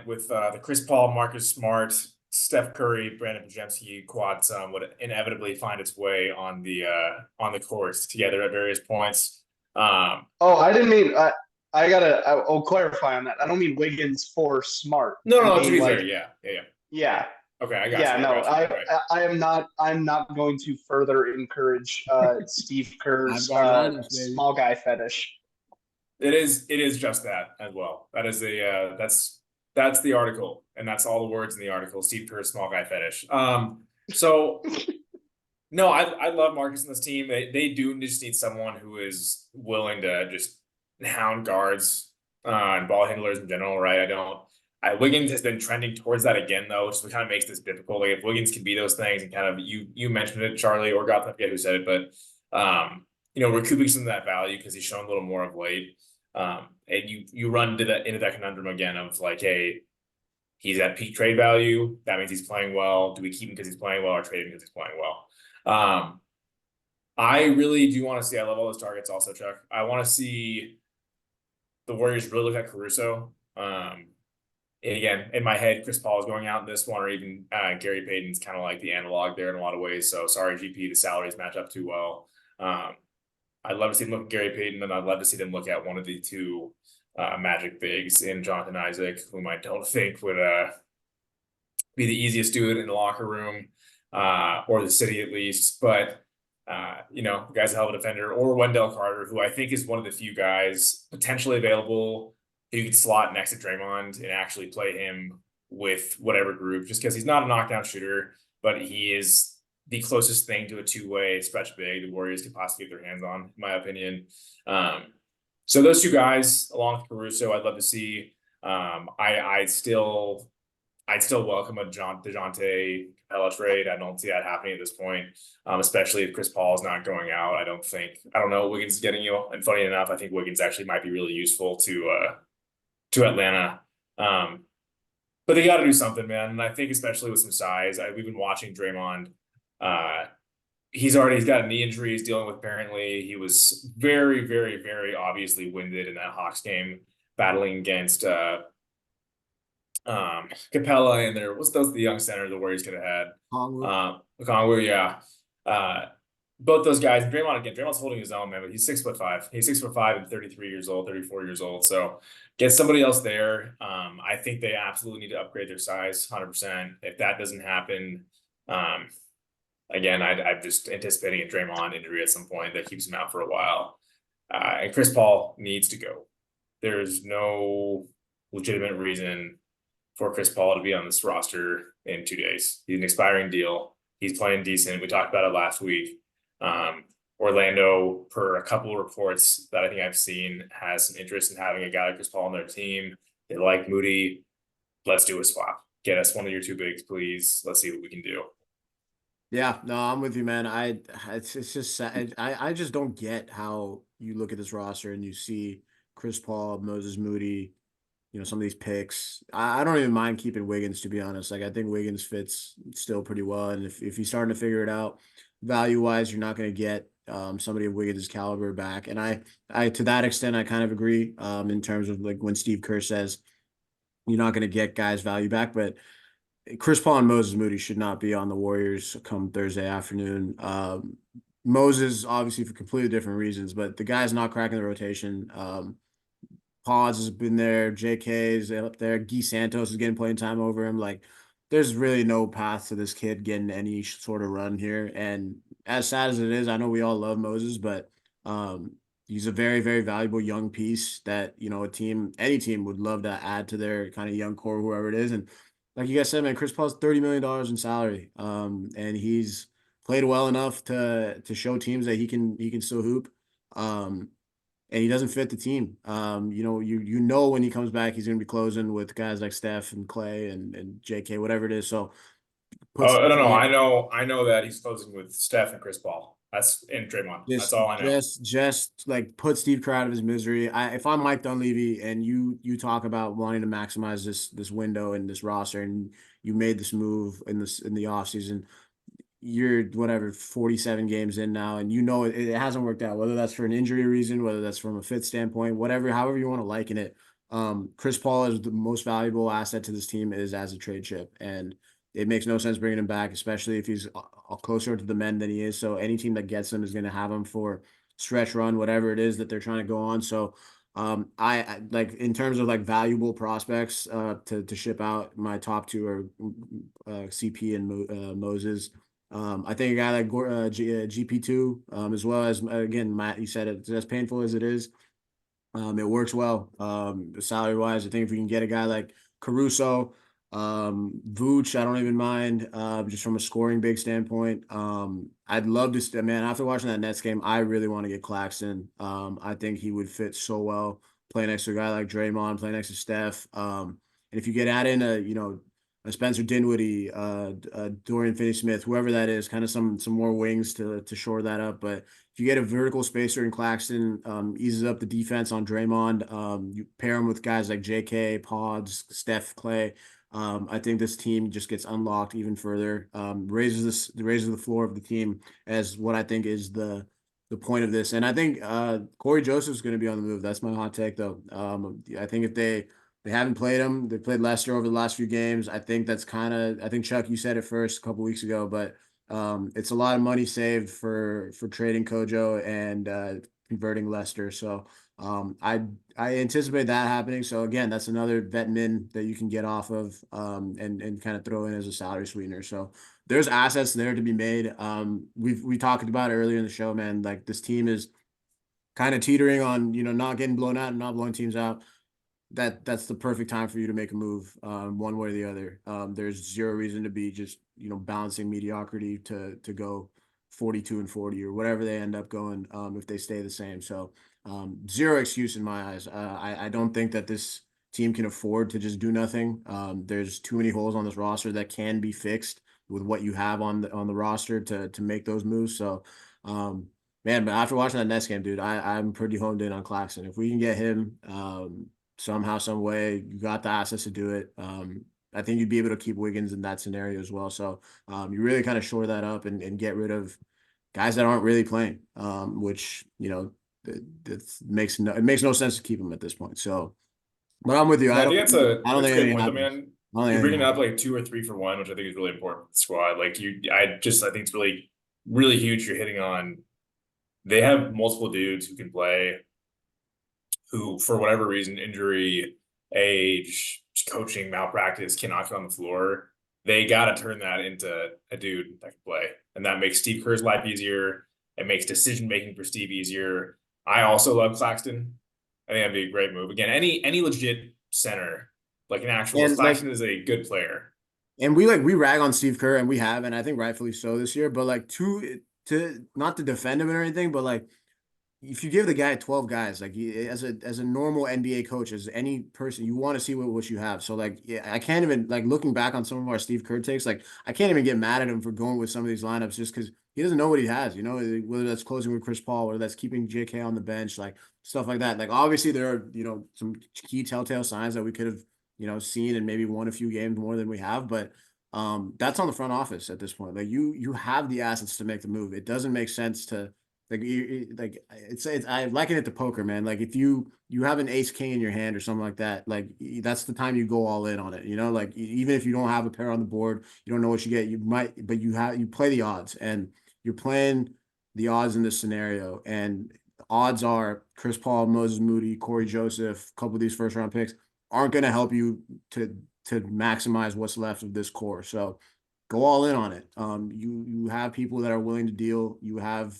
[SPEAKER 3] with the Chris Paul, Marcus Smart, Steph Curry, Brandon Podziemski quad would inevitably find its way on the courts together at various points.
[SPEAKER 2] I didn't mean I'll clarify on that. I don't mean Wiggins for Smart.
[SPEAKER 3] No,
[SPEAKER 2] I
[SPEAKER 3] to
[SPEAKER 2] mean,
[SPEAKER 3] be
[SPEAKER 2] like,
[SPEAKER 3] fair, yeah.
[SPEAKER 2] Yeah.
[SPEAKER 3] Okay, I got
[SPEAKER 2] Yeah,
[SPEAKER 3] you.
[SPEAKER 2] no,
[SPEAKER 3] Right.
[SPEAKER 2] I'm not going to further encourage Steve Kerr's
[SPEAKER 1] I've got lineups, baby.
[SPEAKER 2] small guy fetish.
[SPEAKER 3] It is just that as well. That is that's the article, and that's all the words in the article. Steve Kerr's small guy fetish. So no, I love Marcus and this team. They do just need someone who is willing to just hound guards and ball handlers in general, right? Wiggins has been trending towards that again, though, which kind of makes this difficult. Like, if Wiggins can be those things, and kind of you mentioned it, Charlie, or Gautam, I forget who said it, but recouping some of that value because he's shown a little more of late. And you run into that conundrum again of like, hey, he's at peak trade value. That means he's playing well. Do we keep him because he's playing well, or trade him because he's playing well? I really do want to see. I love all those targets, also, Chuck. I want to see the Warriors really look at Caruso. And again, in my head, Chris Paul is going out in this one, or even Gary Payton's kind of like the analog there in a lot of ways. So sorry, GP, the salaries match up too well. I'd love to see them look at Gary Payton, and I'd love to see them look at one of the two Magic bigs in Jonathan Isaac, whom I don't think would be the easiest dude in the locker room or the city at least. But the guy's a hell of a defender. Or Wendell Carter, who I think is one of the few guys potentially available who you could slot next to Draymond and actually play him with whatever group, just because he's not a knockdown shooter, but he is the closest thing to a two-way stretch big the Warriors could possibly get their hands on, in my opinion. So those two guys, along with Caruso, I'd love to see. I'd still welcome a DeJounte Capella trade. I don't see that happening at this point, especially if Chris Paul is not going out. I don't know what Wiggins is getting you. And funny enough, I think Wiggins actually might be really useful to Atlanta. But they got to do something, man. And I think especially with some size, we've been watching Draymond. He's got a knee injury he's dealing with. Apparently, he was very, very, very obviously winded in that Hawks game, battling against Capella, and there was the young center the Warriors could have had. Okongwu, yeah. Both those guys. Draymond's holding his own, man, but he's 6'5". He's 6'5" and 34 years old. So get somebody else there. I think they absolutely need to upgrade their size 100%. If that doesn't happen, again, I'm just anticipating a Draymond injury at some point that keeps him out for a while. And Chris Paul needs to go. There's no legitimate reason for Chris Paul to be on this roster in 2 days. He's an expiring deal. He's playing decent. We talked about it last week. Orlando, per a couple of reports that I think I've seen, has some interest in having a guy like Chris Paul on their team. They like Moody. Let's do a swap. Get us one of your two bigs, please. Let's see what we can do.
[SPEAKER 1] Yeah, no, I'm with you, man. It's just sad. I just don't get how you look at this roster and you see Chris Paul, Moses Moody, some of these picks. I don't even mind keeping Wiggins, to be honest. Like, I think Wiggins fits still pretty well. And if you're starting to figure it out value-wise, you're not going to get somebody of Wiggins' caliber back. And I to that extent, I kind of agree in terms of like when Steve Kerr says you're not going to get guys' value back. But Chris Paul and Moses Moody should not be on the Warriors come Thursday afternoon. Moses, obviously, for completely different reasons, but the guy's not cracking the rotation. Paz has been there, JK's up there, Guy Santos is getting playing time over him. Like, there's really no path to this kid getting any sort of run here. And as sad as it is, I know we all love Moses, but um, he's a very, very valuable young piece that, any team would love to add to their kind of young core, whoever it is. And like you guys said, man, Chris Paul's $30 million in salary. And he's played well enough to show teams that he can still hoop. And he doesn't fit the team. You know when he comes back, he's going to be closing with guys like Steph and Klay and JK, whatever it is. So puts
[SPEAKER 3] Oh, no. I know that he's closing with Steph and Chris Paul. That's in Draymond. That's
[SPEAKER 1] just
[SPEAKER 3] all I know.
[SPEAKER 1] just like put Steve Kerr out of his misery. If I'm Mike Dunleavy and you talk about wanting to maximize this window and this roster, and you made this move in the offseason, you're whatever 47 games in now, and it hasn't worked out, whether that's for an injury reason, whether that's from a fit standpoint, whatever, however you want to liken it. Chris Paul is the most valuable asset to this team is as a trade chip, and it makes no sense bringing him back, especially if he's closer to the men than he is. So any team that gets him is going to have him for stretch run, whatever it is that they're trying to go on. So I like in terms of like valuable prospects to ship out, my top two are CP and Moses. I think a guy like GP2, as well as, again, Matt, you said it, as painful as it is, it works well. Salary wise, I think if we can get a guy like Caruso, Vooch, I don't even mind, just from a scoring big standpoint. I'd love to, man, after watching that Nets game, I really want to get Claxton. I think he would fit so well playing next to a guy like Draymond, playing next to Steph. And if you get add in a Spencer Dinwiddie, Dorian Finney-Smith, whoever that is, kind of some more wings to shore that up. But if you get a vertical spacer in Claxton, eases up the defense on Draymond. You pair him with guys like JK, Pods, Steph, Klay. I think this team just gets unlocked even further. Raises the floor of the team as what I think is the point of this. And I think Corey Joseph's going to be on the move. That's my hot take, though. I think if they haven't played him. They played Leicester over the last few games. I think Chuck, you said it first a couple weeks ago, but it's a lot of money saved for trading Kojo and converting Leicester. So I anticipate that happening. So again, that's another vet min that you can get off of and kind of throw in as a salary sweetener. So there's assets there to be made. We talked about it earlier in the show, man. Like, this team is kind of teetering on, not getting blown out and not blowing teams out. That's the perfect time for you to make a move, one way or the other. There's zero reason to be just balancing mediocrity to go 42-40 or whatever they end up going, if they stay the same. So zero excuse in my eyes. I don't think that this team can afford to just do nothing. There's too many holes on this roster that can be fixed with what you have on the roster to make those moves. So man, but after watching that Nets game, dude, I'm pretty honed in on Claxton. If we can get him somehow, some way, you got the assets to do it. I think you'd be able to keep Wiggins in that scenario as well. So you really kind of shore that up and get rid of guys that aren't really playing, which it makes no sense to keep them at this point. So, but I'm with you.
[SPEAKER 3] Yeah, I think
[SPEAKER 1] I don't
[SPEAKER 3] that's a
[SPEAKER 1] think
[SPEAKER 3] good
[SPEAKER 1] anything
[SPEAKER 3] point, though,
[SPEAKER 1] happens.
[SPEAKER 3] man.
[SPEAKER 1] I don't think
[SPEAKER 3] You're bringing
[SPEAKER 1] anything
[SPEAKER 3] up like 2 or 3 for 1, which I think is really important for the squad. Like I think it's really, really huge. You're hitting on. They have multiple dudes who can play, who, for whatever reason, injury, age, coaching malpractice, cannot get on the floor. They got to turn that into a dude that can play. And that makes Steve Kerr's life easier. It makes decision making for Steve easier. I also love Claxton. I think that'd be a great move. Again, any legit center, like an actual
[SPEAKER 1] And like,
[SPEAKER 3] Claxton is a good player.
[SPEAKER 1] and we rag on Steve Kerr, and we have, and I think rightfully so this year. But like, to not to defend him or anything, but like, if you give the guy 12 guys, like, as a normal NBA coach, as any person, you want to see what you have. So like, yeah, I can't even, like, looking back on some of our Steve Kerr takes, like, I can't even get mad at him for going with some of these lineups just because he doesn't know what he has, whether that's closing with Chris Paul, whether that's keeping JK on the bench, like stuff like that. Like, obviously there are, some key telltale signs that we could have, seen and maybe won a few games more than we have, but that's on the front office at this point. Like, you have the assets to make the move. It doesn't make sense to, like it's I liken it to poker, man. Like, if you have an ace king in your hand or something like that, like, that's the time you go all in on it. Like, even if you don't have a pair on the board, you don't know what you get. You might, but you play the odds, and you're playing the odds in this scenario. And odds are Chris Paul, Moses Moody, Corey Joseph, a couple of these first round picks aren't going to help you to maximize what's left of this core. So go all in on it. You have people that are willing to deal. You have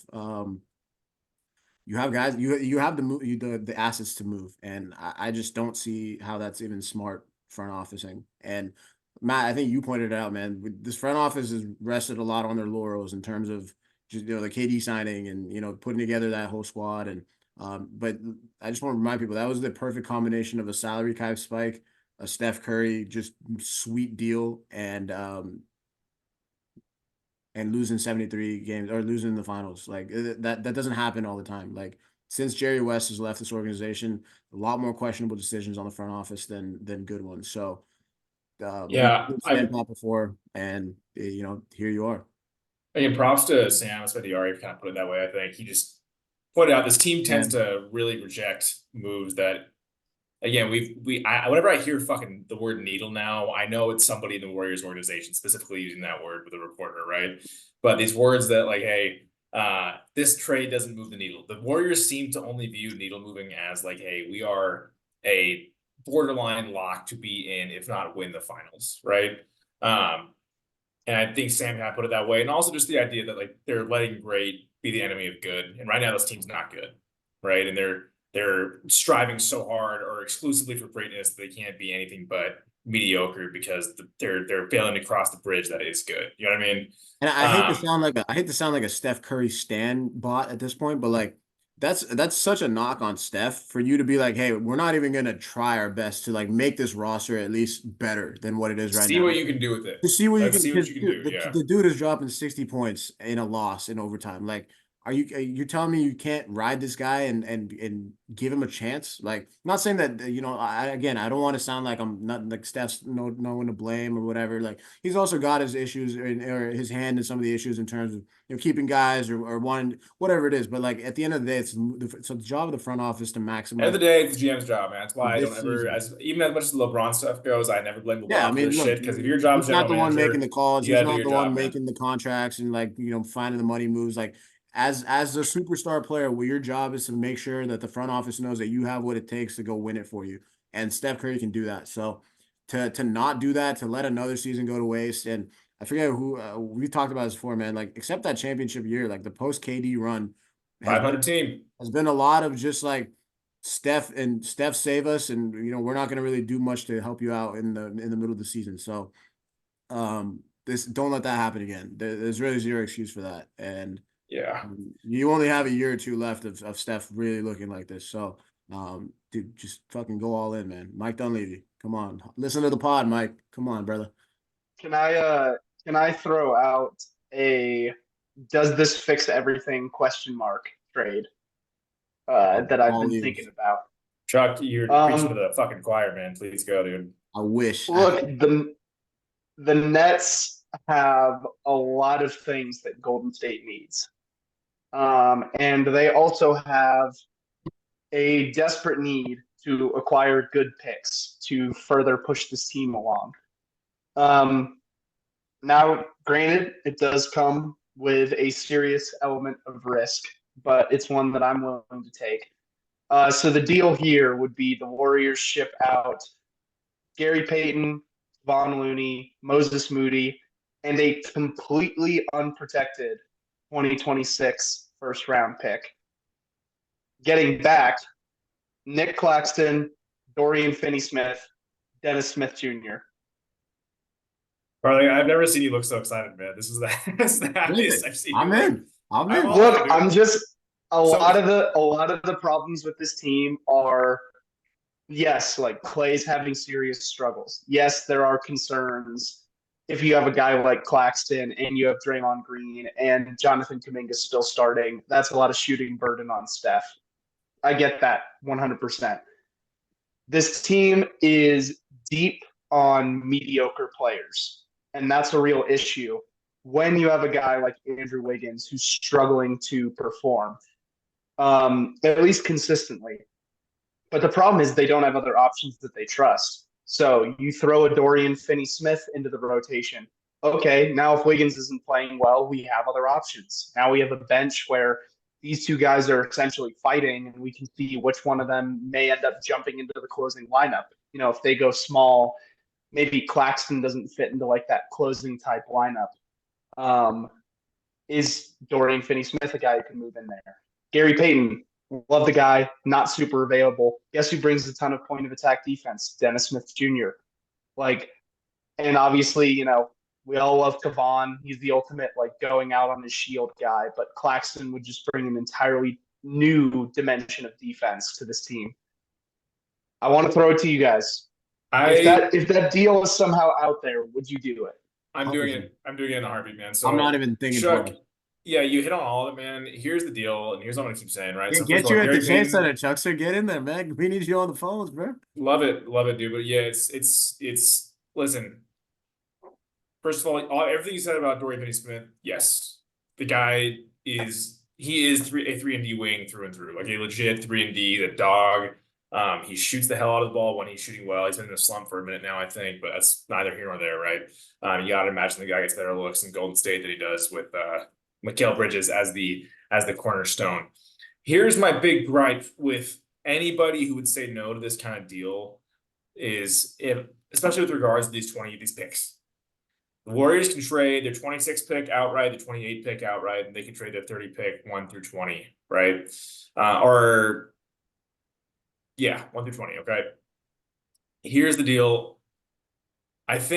[SPEAKER 1] guys. You have the assets to move, and I just don't see how that's even smart front officing. And Matt, I think you pointed it out, man. This front office has rested a lot on their laurels in terms of just the KD signing and putting together that whole squad. And but I just want to remind people that was the perfect combination of a salary cap spike, a Steph Curry just sweet deal, and losing 73 games or losing the finals. Like that doesn't happen all the time. Like since Jerry West has left this organization, a lot more questionable decisions on the front office than good ones. So
[SPEAKER 3] Yeah,
[SPEAKER 1] stand pat before, and here you are.
[SPEAKER 3] Again, props to Sam Smith-Yari kind of put it that way. I think he just pointed out this team tends to really reject moves that. Again, whenever I hear fucking the word needle now, I know it's somebody in the Warriors organization specifically using that word with a reporter, right? But these words that like, hey, this trade doesn't move the needle. The Warriors seem to only view needle moving as like, hey, we are a borderline lock to be in, if not win the finals, right? And I think Sam kind of put it that way. And also just the idea that like they're letting great be the enemy of good. And right now this team's not good, right? And they're striving so hard or exclusively for greatness that they can't be anything but mediocre because they're failing to cross the bridge that is good. You know what I mean?
[SPEAKER 1] And I hate to sound like a Steph Curry stan bot at this point, but like that's such a knock on Steph for you to be like, hey, we're not even gonna try our best to like make this roster at least better than what it is right now.
[SPEAKER 3] See what you can do with it.
[SPEAKER 1] To see what you can
[SPEAKER 3] do. Yeah.
[SPEAKER 1] The dude is dropping 60 points in a loss in overtime. Like, you're telling me you can't ride this guy and give him a chance? Like, I'm not saying that I don't want to sound like I'm not like Steph's no one to blame or whatever. Like, he's also got his issues or his hand in some of the issues in terms of keeping guys or wanting whatever it is. But like at the end of the day, it's the job of the front office to maximize.
[SPEAKER 3] End of the day, it's the GM's job, man. That's why I don't ever, even as much as the LeBron stuff goes, I never blame LeBron for this shit. Because if your job's
[SPEAKER 1] he's not the one making the calls, he's not the one making the contracts and like finding the money moves. Like as a superstar player, well, your job is to make sure that the front office knows that you have what it takes to go win it for you. And Steph Curry can do that. So to not do that, to let another season go to waste, and I forget who we talked about this before, man. Like except that championship year, like the post KD run,
[SPEAKER 3] 500 team
[SPEAKER 1] has been a lot of just like Steph save us, and we're not going to really do much to help you out in the middle of the season. So don't let that happen again. There's really zero excuse for that. And
[SPEAKER 3] yeah,
[SPEAKER 1] you only have a year or two left of Steph really looking like this. So dude, just fucking go all in, man. Mike Dunleavy, come on, listen to the pod, Mike. Come on, brother.
[SPEAKER 2] Can I throw out a does this fix everything question mark trade that I've been thinking about?
[SPEAKER 3] Chuck, you're preaching to the fucking choir, man. Please go, dude.
[SPEAKER 1] I wish.
[SPEAKER 2] Look, the Nets have a lot of things that Golden State needs. And they also have a desperate need to acquire good picks to further push this team along. Now, granted, it does come with a serious element of risk, but it's one that I'm willing to take. So the deal here would be the Warriors ship out Gary Payton, Von Looney, Moses Moody, and a completely unprotected 2026 first round pick. Getting back Nick Claxton, Dorian Finney-Smith, Dennis Smith Jr.
[SPEAKER 3] Barley, I've never seen you look so excited, man. This is the happiest I've seen you.
[SPEAKER 1] I'm in.
[SPEAKER 2] Look, I'm just a lot of the problems with this team are, yes, like Klay's having serious struggles. Yes, there are concerns if you have a guy like Claxton and you have Draymond Green and Jonathan Kuminga still starting. That's a lot of shooting burden on Steph. I get that 100%. This team is deep on mediocre players. And that's a real issue when you have a guy like Andrew Wiggins who's struggling to perform, at least consistently. But the problem is they don't have other options that they trust. So you throw a Dorian Finney-Smith into the rotation. Okay, now if Wiggins isn't playing well, we have other options. Now we have a bench where, these two guys are essentially fighting, and we can see which one of them may end up jumping into the closing lineup. You know, if they go small, maybe Claxton doesn't fit into like that closing type lineup. Is Dorian Finney-Smith a guy who can move in there? Gary Payton, love the guy, not super available. Guess who brings a ton of point of attack defense? Dennis Smith Jr. Like, and obviously, you know, we all love Kevon. He's the ultimate like going out on his shield guy, but Claxton would just bring an entirely new dimension of defense to this team. I want to throw it to you guys. If that deal is somehow out there, would you do it?
[SPEAKER 3] I'm doing it. I'm doing it in a heartbeat, man. So
[SPEAKER 1] I'm not even thinking.
[SPEAKER 3] Chuck, yeah, you hit on all of it, man. Here's the deal, and here's what I'm gonna keep saying, right?
[SPEAKER 1] Yeah,
[SPEAKER 3] So
[SPEAKER 1] get you at the Chase Center, Chuckster. Get in there, man. We need you on the phones, bro.
[SPEAKER 3] Love it, dude. But yeah, it's. Listen, first of all, everything you said about Dorian Finney-Smith, yes, the guy is a 3-and-D wing through and through, like a legit 3-and-D, the dog. He shoots the hell out of the ball when he's shooting well. He's been in a slump for a minute now, I think, but that's neither here nor there, right? You got to imagine the guy gets better looks in Golden State than he does with Mikal Bridges as the cornerstone. Here's my big gripe with anybody who would say no to this kind of deal is especially with regards to these picks. The Warriors can trade their 26 pick outright, the 28 pick outright, and they can trade their 30 pick 1 through 20, right? 1 through 20, okay? Here's the deal. This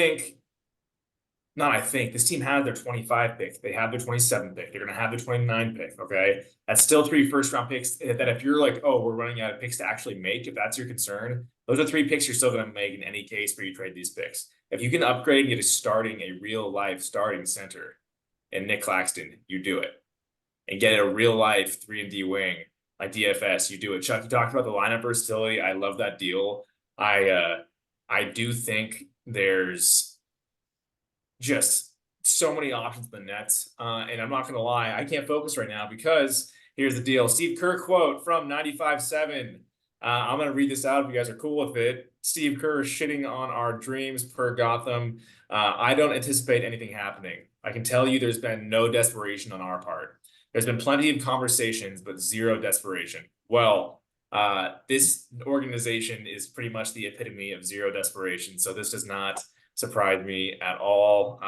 [SPEAKER 3] team has their 25 pick. They have their 27 pick. They're going to have their 29 pick, okay? That's still 3 first-round picks that if you're like, oh, we're running out of picks to actually make, if that's your concern, those are 3 picks you're still going to make in any case where you trade these picks. If you can upgrade and get a real-life starting center in Nick Claxton, you do it. And get a real-life 3-and-D wing like DFS, you do it. Chuck, you talked about the lineup versatility. I love that deal. I do think there's just so many options in the Nets. And I'm not going to lie, I can't focus right now because here's the deal. Steve Kerr quote from 95.7. I'm going to read this out if you guys are cool with it. Steve Kerr shitting on our dreams per Gautam. I don't anticipate anything happening. I can tell you there's been no desperation on our part. There's been plenty of conversations, but zero desperation. Well, this organization is pretty much the epitome of zero desperation. So this does not surprise me at all.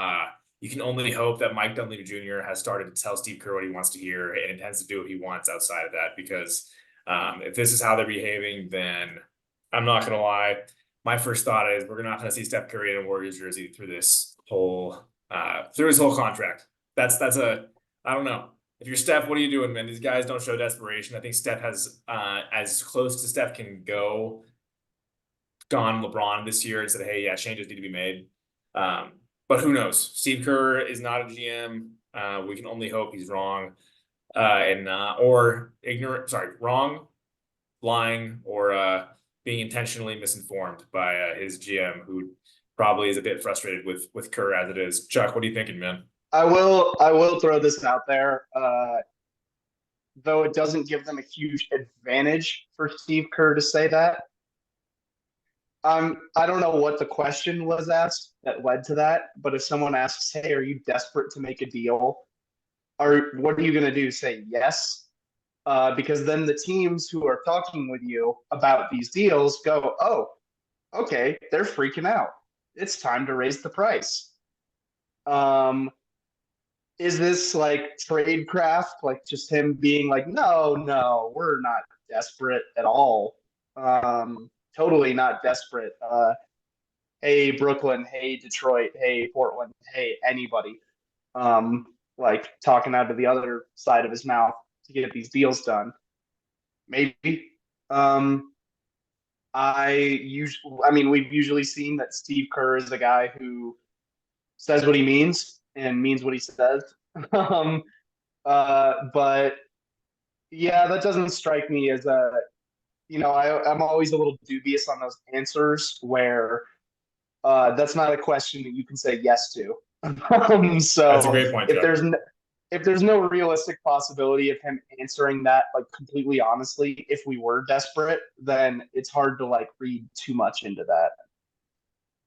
[SPEAKER 3] You can only hope that Mike Dunleavy Jr. has started to tell Steve Kerr what he wants to hear and intends to do what he wants outside of that. Because if this is how they're behaving, then I'm not going to lie. My first thought is we're not going to see Steph Curry in a Warriors jersey through his whole contract. I don't know. If you're Steph, what are you doing, man? These guys don't show desperation. I think Steph has as close to Steph can gone LeBron this year and said, hey, yeah, changes need to be made. But who knows? Steve Kerr is not a GM. We can only hope he's wrong or ignorant. Sorry, wrong, lying, or being intentionally misinformed by his GM, who probably is a bit frustrated with Kerr as it is. Chuck, what are you thinking, man?
[SPEAKER 2] I will throw this out there. Though it doesn't give them a huge advantage for Steve Kerr to say that. I don't know what the question was asked that led to that, but if someone asks, hey, are you desperate to make a deal? Or what are you going to do? Say yes? Because then the teams who are talking with you about these deals go, oh, okay, they're freaking out. It's time to raise the price. Is this like trade craft, like just him being like, no, we're not desperate at all. Totally not desperate. Hey, Brooklyn. Hey, Detroit. Hey, Portland. Hey, anybody. Like talking out of the other side of his mouth to get these deals done. Maybe. We've usually seen that Steve Kerr is a guy who says what he means and means what he says. But yeah, that doesn't strike me as I'm always a little dubious on those answers where that's not a question that you can say yes to. So
[SPEAKER 3] that's a great point,
[SPEAKER 2] if there's no realistic possibility of him answering that like completely honestly, if we were desperate, then it's hard to like read too much into that.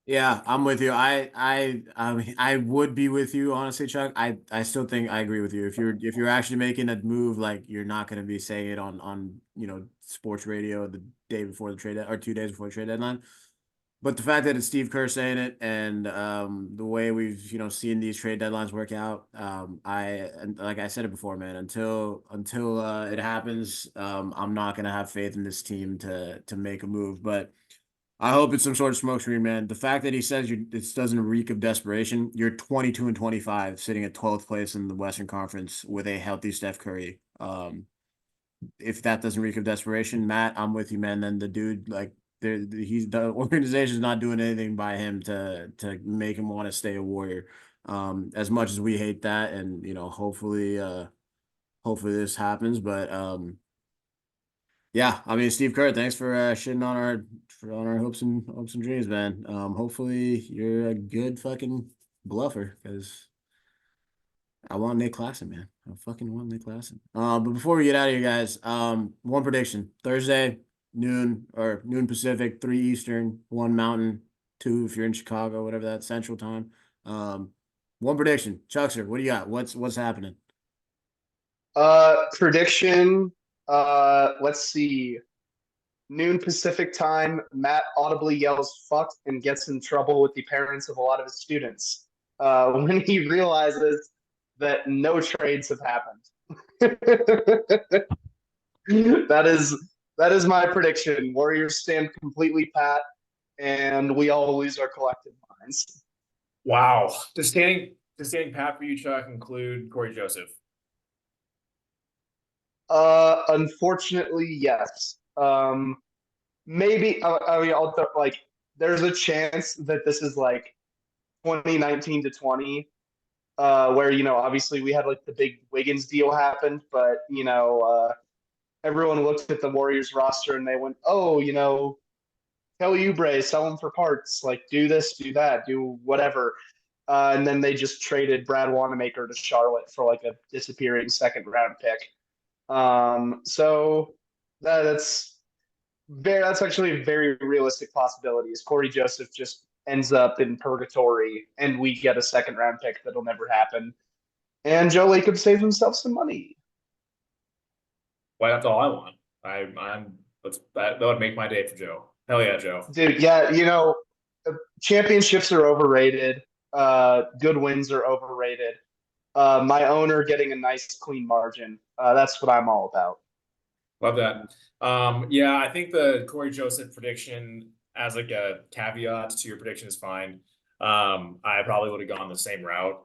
[SPEAKER 1] Yeah, I'm with you. I mean, I would be with you, honestly, Chuck. I still think I agree with you. If you're actually making a move, like you're not going to be saying it on sports radio the day before the trade or 2 days before the trade deadline. But the fact that it's Steve Kerr saying it, and the way we've seen these trade deadlines work out, and like I said it before, man. Until it happens, I'm not gonna have faith in this team to make a move. But I hope it's some sort of smokescreen, man. The fact that he says this doesn't reek of desperation. You're 22 and 25, sitting at 12th place in the Western Conference with a healthy Steph Curry. If that doesn't reek of desperation, Matt, I'm with you, man. Then the dude, like, the organization's not doing anything by him to make him want to stay a Warrior. As much as we hate that, and hopefully this happens, but yeah, I mean, Steve Kerr, thanks for shitting on our hopes and dreams, man. Hopefully you're a good fucking bluffer, because I want Nick Claxton, man. I fucking want Nick Claxton. But before we get out of here, guys, one prediction: Thursday, noon Pacific, 3 Eastern, 1 Mountain, 2 if you're in Chicago, whatever that Central Time. One prediction, Chuckster, what do you got? What's happening?
[SPEAKER 2] Prediction. Let's see. Noon Pacific time, Matt audibly yells "fuck" and gets in trouble with the parents of a lot of his students when he realizes that no trades have happened. that is my prediction. Warriors stand completely pat, and we all lose our collective minds.
[SPEAKER 3] Wow. Does standing pat for you, Chuck, include Corey Joseph?
[SPEAKER 2] Unfortunately, yes. Maybe I mean, like there's a chance that this is like 2019 to 20, where obviously we had like the big Wiggins deal happened, but everyone looked at the Warriors roster and they went, oh, Kelly Oubre, sell him for parts, like do this, do that, do whatever. And then they just traded Brad Wanamaker to Charlotte for like a disappearing second round pick. So that's actually a very realistic possibility. Is Corey Joseph just ends up in purgatory and we get a second round pick that'll never happen, and Joe Lacob saves himself some money.
[SPEAKER 3] Well, that's all I want. I'm that would make my day for Joe. Hell yeah, Joe.
[SPEAKER 2] Dude, yeah, championships are overrated. Good wins are overrated. My owner getting a nice clean margin. That's what I'm all about.
[SPEAKER 3] Love that. Yeah, I think the Corey Joseph prediction as like a caveat to your prediction is fine. I probably would have gone the same route.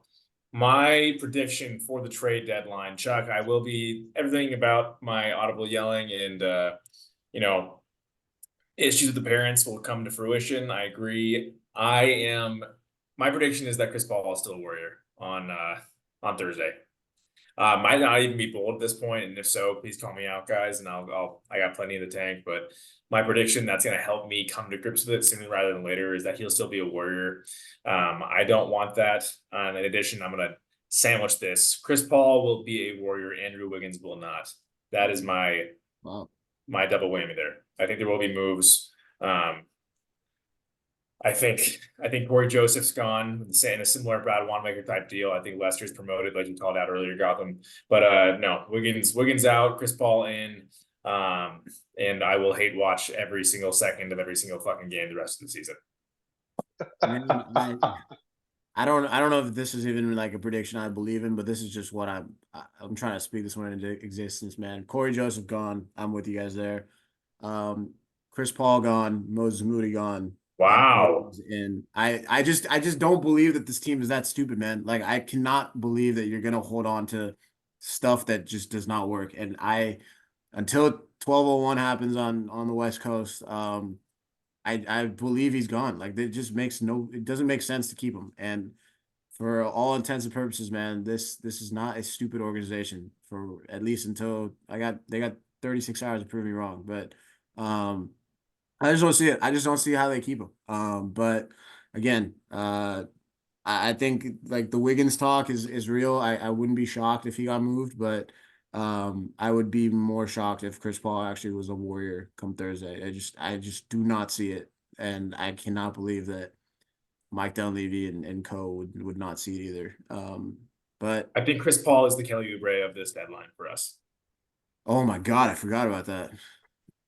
[SPEAKER 3] My prediction for the trade deadline, Chuck, I will be everything about my audible yelling and you know, issues with the parents will come to fruition. I agree. My prediction is that Chris Paul is still a Warrior on Thursday. Might not even be bold at this point, and if so, please call me out, guys, and I got plenty in the tank. But my prediction that's going to help me come to grips with it sooner rather than later is that he'll still be a Warrior. I don't want that. In addition, I'm going to sandwich this. Chris Paul will be a Warrior. Andrew Wiggins will not. That is my
[SPEAKER 1] Wow.
[SPEAKER 3] my double whammy there. I think there will be moves. I think Corey Joseph's gone in a similar Brad Wanamaker type deal. I think Lester's promoted, like you called out earlier, Gautam. But no, Wiggins out, Chris Paul in, and I will hate watch every single second of every single fucking game the rest of the season.
[SPEAKER 1] Man, I don't know if this is even like a prediction I believe in, but this is just what I'm trying to speak this one into existence, man. Corey Joseph gone. I'm with you guys there. Chris Paul gone. Moses Moody gone.
[SPEAKER 3] Wow.
[SPEAKER 1] And I just don't believe that this team is that stupid, man. Like, I cannot believe that you're gonna hold on to stuff that just does not work. And until 12:01 happens on the West Coast, I believe he's gone. Like, it doesn't make sense to keep him. And for all intents and purposes, man, this is not a stupid organization, for at least until they got 36 hours to prove me wrong. But I just don't see it. I just don't see how they keep him. But again, I think like the Wiggins talk is real. I wouldn't be shocked if he got moved, but I would be more shocked if Chris Paul actually was a Warrior come Thursday. I just do not see it, and I cannot believe that Mike Dunleavy and co would not see it either. But
[SPEAKER 3] I think Chris Paul is the Kelly Oubre of this deadline for us.
[SPEAKER 1] oh my God, I forgot about that.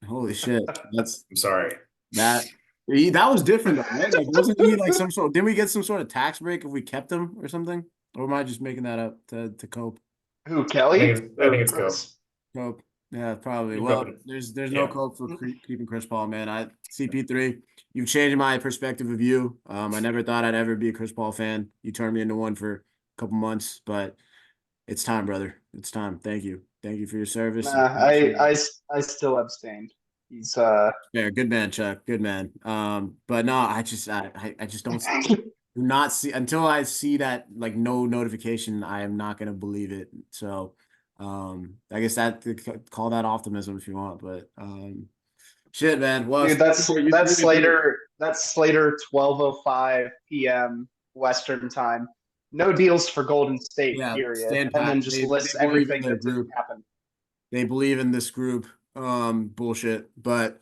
[SPEAKER 1] Holy shit.
[SPEAKER 3] I'm sorry.
[SPEAKER 1] That that was different though, right? Like wasn't he like some sort didn't we get some sort of tax break if we kept him or something? Or am I just making that up to cope?
[SPEAKER 2] Who, Kelly
[SPEAKER 3] I think
[SPEAKER 2] or
[SPEAKER 3] it's Cope.
[SPEAKER 2] Chris?
[SPEAKER 1] Cope. Yeah, probably.
[SPEAKER 3] You're
[SPEAKER 1] Well,
[SPEAKER 3] coping.
[SPEAKER 1] there's no
[SPEAKER 3] Yeah.
[SPEAKER 1] cope for keeping Chris Paul, man. CP3, you've changed my perspective of you. I never thought I'd ever be a Chris Paul fan. You turned me into one for a couple months, but it's time, brother. It's time. Thank you. Thank you for your service.
[SPEAKER 2] Nah, I still abstained. He's
[SPEAKER 1] Yeah, good man, Chuck. Good man. But no, I just don't do not see until I see that like no notification, I am not gonna believe it. So I guess that call that optimism if you want, but shit, man. Well,
[SPEAKER 2] dude,
[SPEAKER 1] you really do.
[SPEAKER 2] That's Slater 12:05 p.m. Western time. No deals for Golden State,
[SPEAKER 1] Yeah,
[SPEAKER 2] period.
[SPEAKER 1] stand
[SPEAKER 2] And then
[SPEAKER 1] pat.
[SPEAKER 2] just
[SPEAKER 1] They
[SPEAKER 2] lists
[SPEAKER 1] believe in
[SPEAKER 2] everything
[SPEAKER 1] their
[SPEAKER 2] that didn't
[SPEAKER 1] group.
[SPEAKER 2] happen.
[SPEAKER 1] They believe in this group. Bullshit. But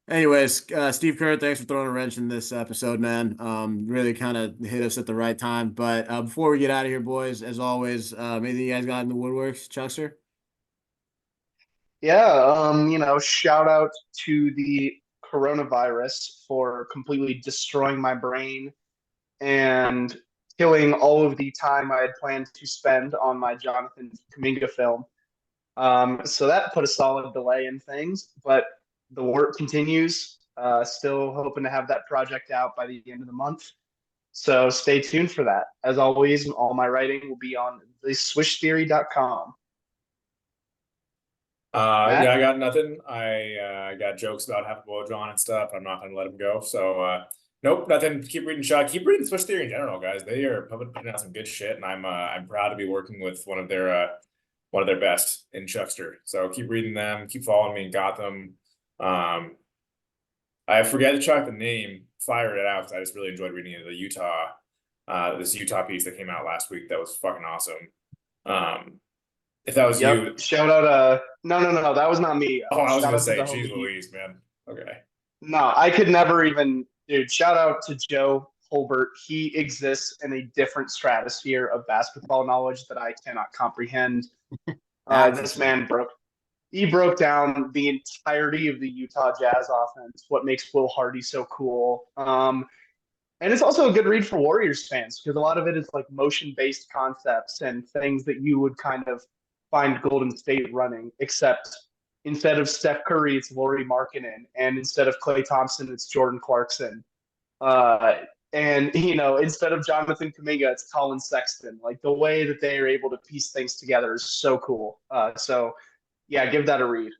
[SPEAKER 1] anyways, Steve Kerr, thanks for throwing a wrench in this episode, man. Really kind of hit us at the right time. But before we get out of here, boys, as always, anything you guys got in the woodworks, Chuckster?
[SPEAKER 2] Yeah, shout out to the coronavirus for completely destroying my brain and killing all of the time I had planned to spend on my Jonathan Kuminga film. So that put a solid delay in things, but the work continues. Still hoping to have that project out by the end of the month. So stay tuned for that. As always, all my writing will be on theswishtheory.com.
[SPEAKER 3] Yeah, I
[SPEAKER 2] Matt?
[SPEAKER 3] got nothing. I got jokes about half John and stuff. I'm not gonna let him go. So nope, nothing. Keep reading Shot. Keep reading Switch Theory in general, guys. They are putting out some good shit, and I'm proud to be working with one of their best in Chuckster. So keep reading them. Keep following me in Gotham. I forget to check the name. Fired it out because I just really enjoyed reading it. This Utah piece that came out last week that was fucking awesome. If that was you,
[SPEAKER 2] Yep. Shout out. No. That was not me.
[SPEAKER 3] oh, I was
[SPEAKER 2] Shout
[SPEAKER 3] gonna
[SPEAKER 2] out to
[SPEAKER 3] say,
[SPEAKER 2] the
[SPEAKER 3] geez,
[SPEAKER 2] homie.
[SPEAKER 3] Louise, man. Okay.
[SPEAKER 2] No, I could never even, dude. Shout out to Joe Holbert. He exists in a different stratosphere of basketball knowledge that I cannot comprehend. This
[SPEAKER 1] Absolutely.
[SPEAKER 2] man broke down the entirety of the Utah Jazz offense, what makes Will Hardy so cool. And it's also a good read for Warriors fans because a lot of it is like motion based concepts and things that you would kind of find Golden State running, except instead of Steph Curry, it's Lauri Markkanen, and instead of Klay Thompson, it's Jordan Clarkson. Uh, and instead of Jonathan Kuminga, it's Colin Sexton. Like the way that they are able to piece things together is so cool. So yeah, give that a read.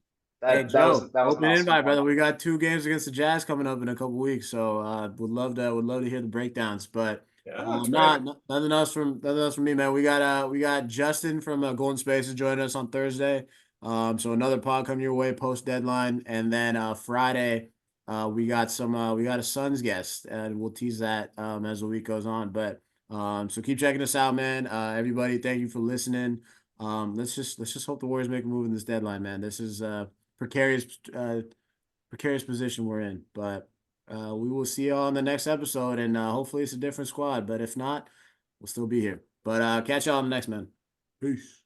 [SPEAKER 1] Hey Joe,
[SPEAKER 2] That was an
[SPEAKER 1] open
[SPEAKER 2] awesome
[SPEAKER 1] invite,
[SPEAKER 2] one.
[SPEAKER 1] brother. We got 2 games against the Jazz coming up in a couple weeks, so would love to hear the breakdowns. But
[SPEAKER 3] Yeah, that's great.
[SPEAKER 1] nothing else from me, man. We got Justin from Golden Spaces joining us on Thursday. So another pod coming your way post deadline, and then Friday, we got a Suns guest, and we'll tease that as the week goes on. But so keep checking us out, man. Everybody, thank you for listening. Let's just hope the Warriors make a move in this deadline, man. This is precarious precarious position we're in. But we will see you all in the next episode, and hopefully it's a different squad. But if not, we'll still be here. But catch y'all on the next, man. Peace.